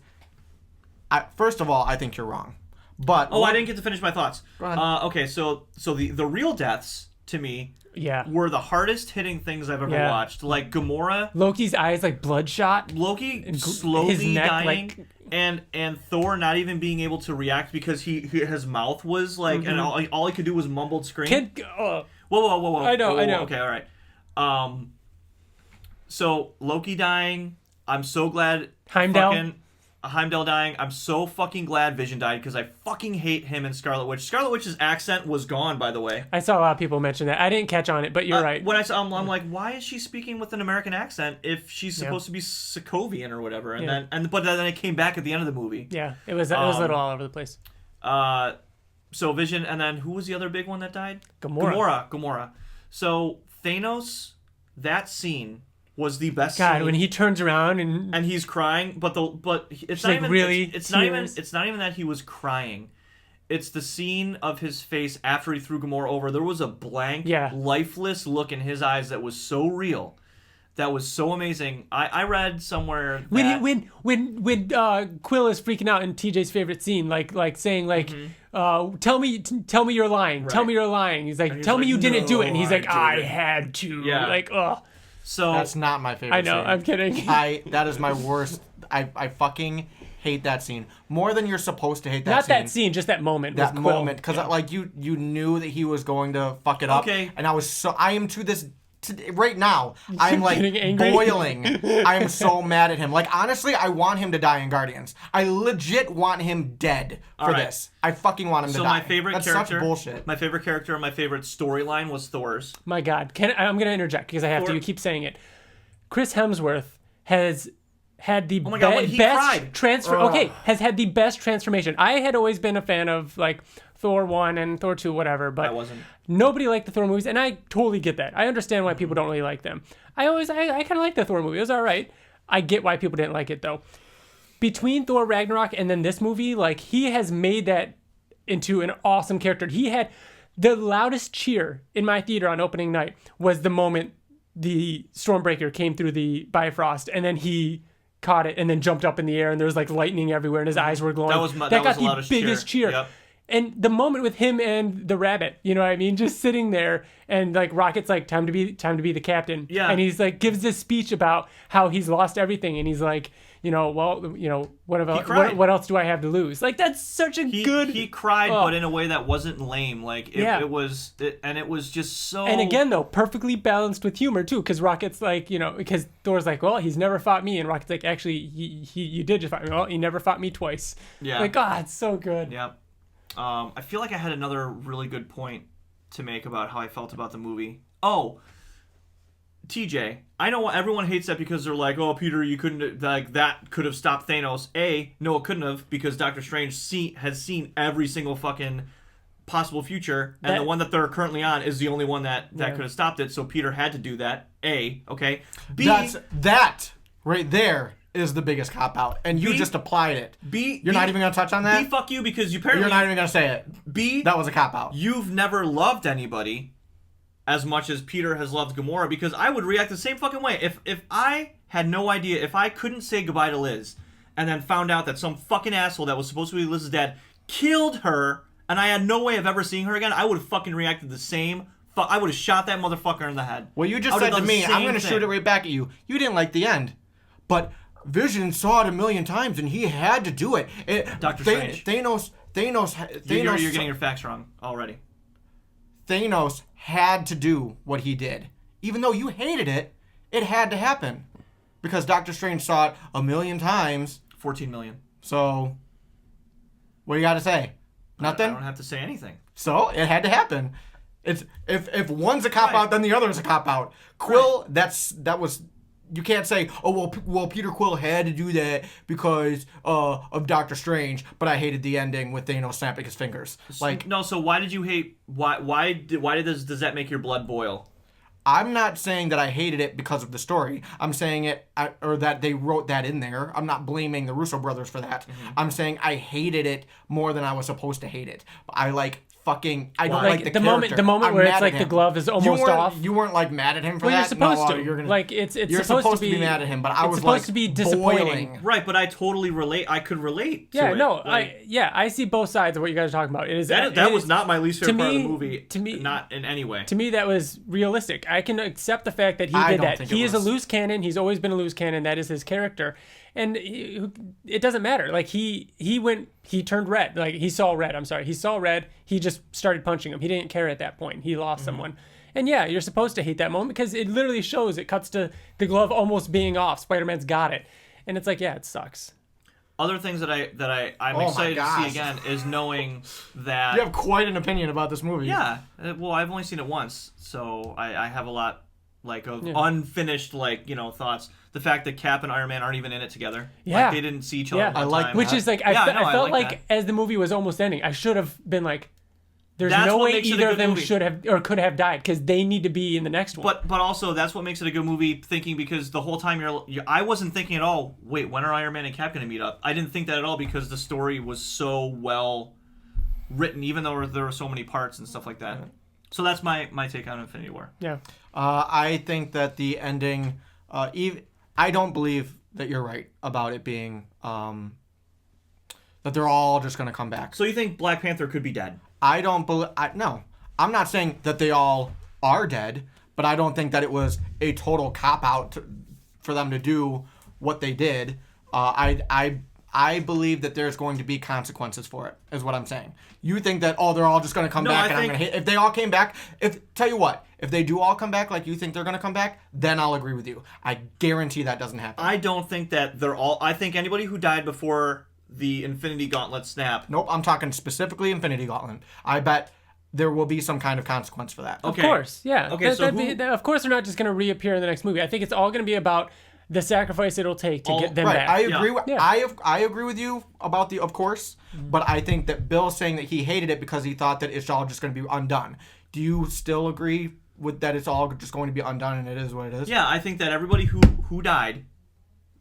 first of all, I think you're wrong. But I didn't get to finish my thoughts. Go ahead. Okay, so the real deaths, to me, Yeah. were the hardest hitting things I've ever Yeah. watched. Like Gamora, Loki's eyes like bloodshot. Loki And slowly his neck, dying, like- and Thor not even being able to react because his mouth was like, and all he could do was mumbled scream. Whoa. I know. Okay, all right. So Loki dying. I'm so glad. Heimdall dying. I'm so fucking glad Vision died because I fucking hate him and Scarlet Witch. Scarlet Witch's accent was gone, by the way. I saw a lot of people mention that. I didn't catch on it, but you're right. When I saw, I'm like, why is she speaking with an American accent if she's supposed to be Sokovian or whatever? And but then it came back at the end of the movie. Yeah, it was a little all over the place. So Vision, and then who was the other big one that died? Gamora. So Thanos, that scene was the best God, scene. when he turns around and He's crying, but it's not like, even really it's not even tears? it's not even that he was crying. It's the scene of his face after he threw Gamora over. There was a blank, lifeless look in his eyes that was so real. That was so amazing. I read somewhere that... when Quill is freaking out in TJ's favorite scene, like saying like, tell me you're lying. Right. Tell me you're lying. He's like, tell me you didn't do it. And he's like, I had to. Yeah. Like, ugh. So That's not my favorite I know. scene. I'm kidding. That is my worst. I fucking hate that scene more than you're supposed to hate that Not scene. that scene, just that moment. That with Quill. moment, because like you knew that he was going to fuck it up. Okay. And I am right now. I'm like getting angry? boiling. I am so mad at him. Like honestly, I want him to die in Guardians. I legit want him dead for right. this. I fucking want him to die. So my favorite That's character, such bullshit. my favorite character and my favorite storyline was Thor's. My God, I'm gonna interject because I have to. You keep saying it. Chris Hemsworth has had the my God, when he best cried. transfer. Okay, has had the best transformation. I had always been a fan of like Thor 1 and Thor 2, whatever, but I wasn't. Nobody liked the Thor movies, and I totally get that. I understand why people don't really like them. I kind of like the Thor movie. It was all right. I get why people didn't like it though. Between Thor Ragnarok and then this movie, like he has made that into an awesome character. He had the loudest cheer in my theater on opening night was the moment the Stormbreaker came through the Bifrost, and then he caught it and then jumped up in the air, and there was like lightning everywhere, and his eyes were glowing. That got was the the loudest biggest cheer. Yep. And the moment with him and the rabbit, you know what I mean, just sitting there, and like Rocket's like, time to be the captain. Yeah. And he's like gives this speech about how he's lost everything, and he's like, what else do I have to lose? Like that's such a good. He cried, but in a way that wasn't lame. Like it was just so. And again, though, perfectly balanced with humor too, because Rocket's like, because Thor's like, well, he's never fought me, and Rocket's like, actually, you did just fight me. Well, he never fought me twice. Yeah. Like, God, it's so good. Yeah. I feel like I had another really good point to make about how I felt about the movie. Oh, TJ, I know everyone hates that because they're like, oh, Peter, you couldn't, like, that could have stopped Thanos. No, it couldn't have, because Doctor Strange has seen every single fucking possible future, and the one that they're currently on is the only one that could have stopped it, so Peter had to do that. Okay? B, that right there is the biggest cop-out, and you just applied it. You're not even going to touch on that? B, fuck you, because you apparently... You're not even going to say it. B, that was a cop-out. You've never loved anybody as much as Peter has loved Gamora, because I would react the same fucking way. If I had no idea, if I couldn't say goodbye to Liz, and then found out that some fucking asshole that was supposed to be Liz's dad killed her, and I had no way of ever seeing her again, I would have fucking reacted the same. I would have shot that motherfucker in the head. Well, you just said to me, I'm going to shoot it right back at you. You didn't like the end. But Vision saw it a million times, and he had to do it. Doctor Strange. Thanos. You're getting your facts wrong already. Thanos had to do what he did. Even though you hated it, it had to happen. Because Doctor Strange saw it a million times. 14 million. So, what do you got to say? Nothing? I don't have to say anything. So, it had to happen. It's if one's a cop-out, then the other is a cop-out. Quill, that was... You can't say, oh, well, Peter Quill had to do that because of Doctor Strange, but I hated the ending with Thanos snapping his fingers. Like, no, so why did you hate... Why does that make your blood boil? I'm not saying that I hated it because of the story. I'm saying or that they wrote that in there. I'm not blaming the Russo brothers for that. Mm-hmm. I'm saying I hated it more than I was supposed to hate it. I don't like the character. The moment where it's like the glove is almost off. You weren't like mad at him for that. You're supposed to. You're supposed to be mad at him, but I was supposed to be disappointing. Boiling. Right, but I totally relate. I could relate. Yeah, to it. No, I see both sides of what you guys are talking about. It is that was not my least favorite part of the movie. To me, not in any way. To me, that was realistic. I can accept the fact that he did that. He is a loose cannon. He's always been a loose cannon. That is his character. And it doesn't matter. Like he turned red. Like he saw red. I'm sorry. He saw red. He just started punching him. He didn't care at that point. He lost someone. And yeah, you're supposed to hate that moment because it literally shows. It cuts to the glove almost being off. Spider-Man's got it, and it's like, yeah, it sucks. Other things that I'm excited to see again is knowing that you have quite an opinion about this movie. Yeah. Well, I've only seen it once, so I have a lot of unfinished thoughts. The fact that Cap and Iron Man aren't even in it together. Yeah. Like, they didn't see each other at that time. Which is like, I felt like as the movie was almost ending, I should have been like, there's no way either of them should have or could have died because they need to be in the next one. But also, that's what makes it a good movie, thinking, because the whole time I wasn't thinking at all, wait, when are Iron Man and Cap going to meet up? I didn't think that at all because the story was so well written, even though there were so many parts and stuff like that. So that's my take on Infinity War. Yeah. I think that the ending... I don't believe that you're right about it being that they're all just going to come back. So you think Black Panther could be dead? I don't believe... No. I'm not saying that they all are dead, but I don't think that it was a total cop-out for them to do what they did. I believe that there's going to be consequences for it, is what I'm saying. You think that, they're all just going to come back and I'm going to hate... If they all came back... Tell you what, if they do all come back like you think they're going to come back, then I'll agree with you. I guarantee that doesn't happen. I don't think that they're all... I think anybody who died before the Infinity Gauntlet snap... Nope, I'm talking specifically Infinity Gauntlet. I bet there will be some kind of consequence for that. Okay. Of course, yeah. Okay, of course they're not just going to reappear in the next movie. I think it's all going to be about... the sacrifice it'll take to get them back. I agree. I agree with you about the of course, but I think that Bill's saying that he hated it because he thought that it's all just going to be undone. Do you still agree with that? It's all just going to be undone and it is what it is. Yeah, I think that everybody who died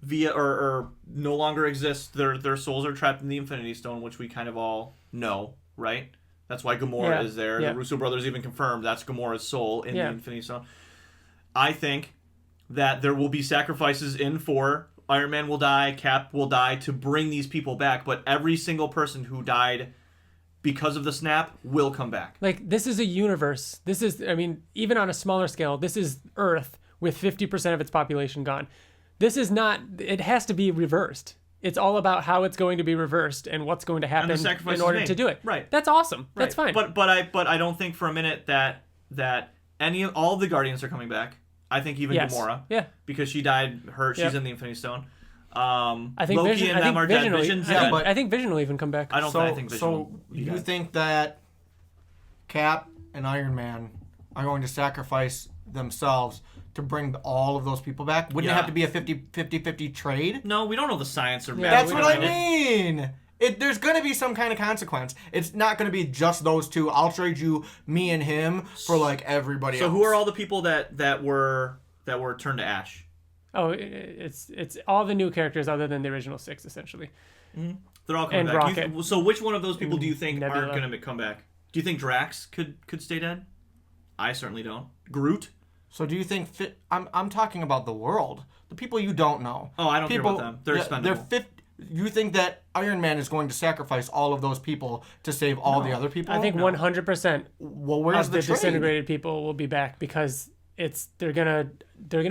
via or no longer exists, their souls are trapped in the Infinity Stone, which we kind of all know, right? That's why Gamora is there. Yeah. The Russo brothers even confirmed that's Gamora's soul in the Infinity Stone. I think that there will be sacrifices in 4. Iron Man will die, Cap will die to bring these people back, but every single person who died because of the snap will come back. Like, this is a universe. This is, even on a smaller scale, this is Earth with 50% of its population gone. This is not, it has to be reversed. It's all about how it's going to be reversed and what's going to happen in order to do it. Right. That's awesome. Right. That's fine. But I don't think for a minute that all the Guardians are coming back. I think even Gamora. Yeah. Because she died she's in the Infinity Stone. I think Loki Vision, and them are dead. I think Vision will even come back. I think Vision will be you dead. think that Cap and Iron Man are going to sacrifice themselves to bring all of those people back? Wouldn't it have to be a 50-50 trade? No, we don't know the science or that's what I mean. There's going to be some kind of consequence. It's not going to be just those two. I'll trade you me and him for everybody else. So who are all the people that were turned to ash? Oh, it's all the new characters other than the original 6, essentially. Mm-hmm. They're all coming back. So which one of those people do you think aren't going to come back? Do you think Drax could stay dead? I certainly don't. Groot? So do you think... I'm talking about the world. The people you don't know. Oh, I don't care about them. They're expendable. You think that Iron Man is going to sacrifice all of those people to save all the other people? I think 100% well, where's of the the trade? disintegrated people will be back because they're gonna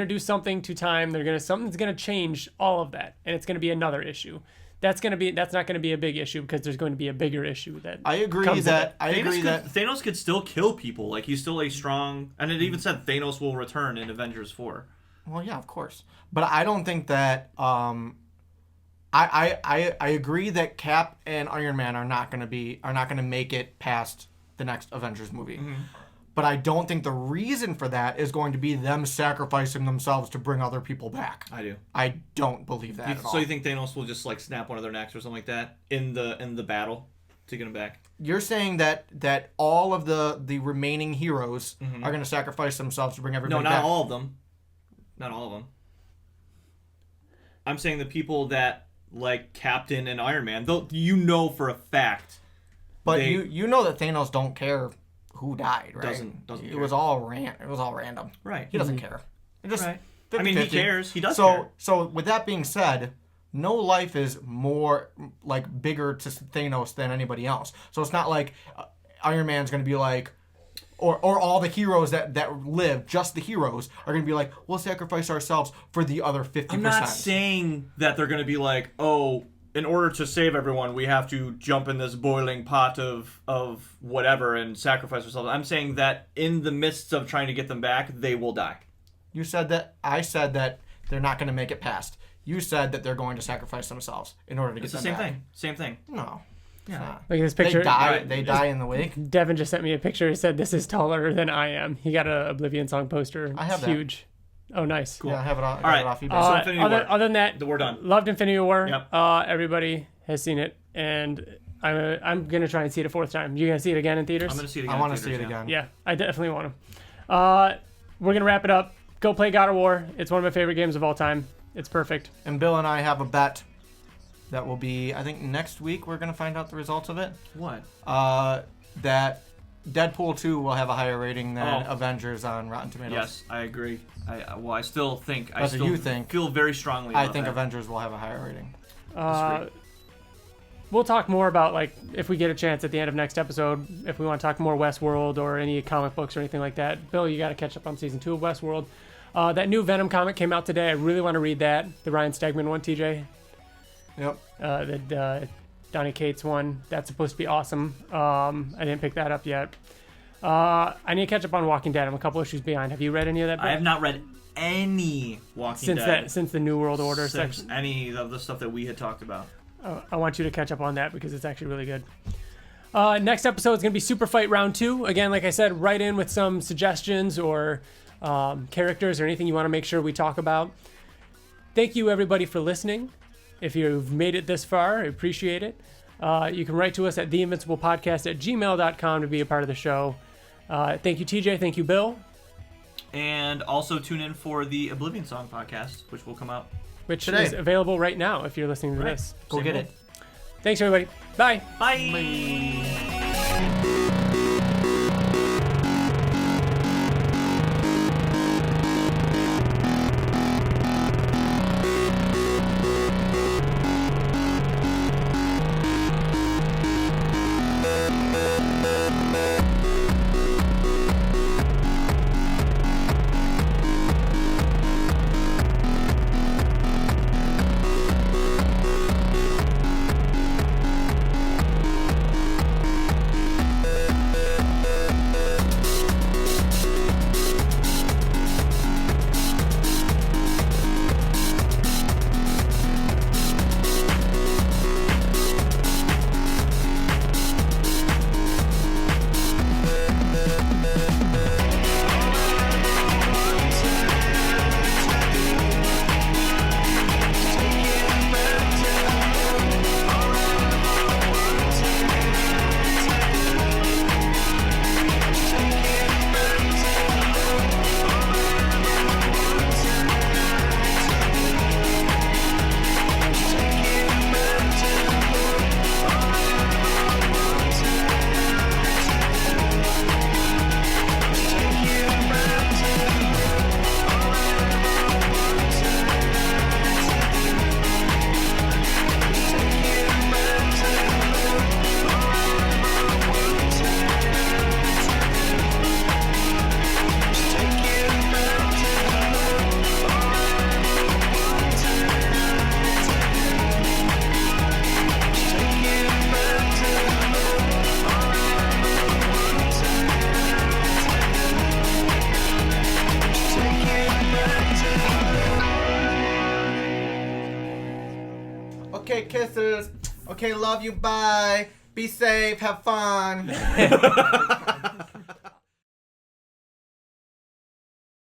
do something to time. Something's gonna change all of that, and it's gonna be another issue. That's not gonna be a big issue because there's going to be a bigger issue that. I agree that Thanos could still kill people. Like he's still a strong, and it even said Thanos will return in Avengers 4. Well, yeah, of course, but I don't think that. I agree that Cap and Iron Man are not gonna make it past the next Avengers movie. Mm-hmm. But I don't think the reason for that is going to be them sacrificing themselves to bring other people back. I do. I don't believe that at all. So you think Thanos will just like snap one of their necks or something like that in the battle to get them back? You're saying that all of the remaining heroes are going to sacrifice themselves to bring everybody back? No, not all of them. Not all of them. I'm saying the people that like Captain and Iron Man, though you know for a fact. But you know that Thanos don't care who died, right? Doesn't it care. was all random. Right. He doesn't care. It just right. 50-50. I mean, he cares. He does care. So with that being said, no life is more like bigger to Thanos than anybody else. So it's not like Iron Man's going to be like, or all the heroes that live, just the heroes, are going to be like, we'll sacrifice ourselves for the other 50%. I'm not saying that they're going to be like, oh, in order to save everyone, we have to jump in this boiling pot of whatever and sacrifice ourselves. I'm saying that in the midst of trying to get them back, they will die. You said that. I said that they're not going to make it past. You said that they're going to sacrifice themselves in order to get them back. It's the same thing. No. Yeah. Look at this picture. They die in the wake. Devin just sent me a picture. He said, "This is taller than I am." He got a Oblivion song poster. I have it's that. huge. Oh, nice. Cool. Yeah, I have it on. All right. Off eBay. Other than that, we're done. Loved Infinity War. Yep. Everybody has seen it, and I'm gonna try and see it a fourth time. You gonna see it again in theaters? I'm gonna see it again. I want to see it again. Yeah, I definitely want to. We're gonna wrap it up. Go play God of War. It's one of my favorite games of all time. It's perfect. And Bill and I have a bet that will be, I think next week we're going to find out the results of it. What? That Deadpool 2 will have a higher rating than Avengers on Rotten Tomatoes. Yes, I agree. I still think. That's what you think. Feel very strongly about I think that. Avengers will have a higher rating. We'll talk more about, like, if we get a chance at the end of next episode, if we want to talk more Westworld or any comic books or anything like that. Bill, you got to catch up on season 2 of Westworld. That new Venom comic came out today. I really want to read that. The Ryan Stegman one, TJ. Yep. The Donny Cates one. That's supposed to be awesome. I didn't pick that up yet. I need to catch up on Walking Dead. I'm a couple issues behind. Have you read any of that book? I have not read any Walking Dead. Since the New World Order section. Any of the stuff that we had talked about. I want you to catch up on that because it's actually really good. Next episode is going to be Super Fight Round 2. Again, like I said, write in with some suggestions or characters or anything you want to make sure we talk about. Thank you, everybody, for listening. If you've made it this far, I appreciate it. You can write to us at theinvinciblepodcast@gmail.com to be a part of the show. Thank you, TJ. Thank you, Bill. And also tune in for the Oblivion Song podcast, which will come out Which today. is available right now if you're listening to this. Go get it. Thanks, everybody. Bye. Bye. Okay, kisses. Okay, love you. Bye. Be safe. Have fun.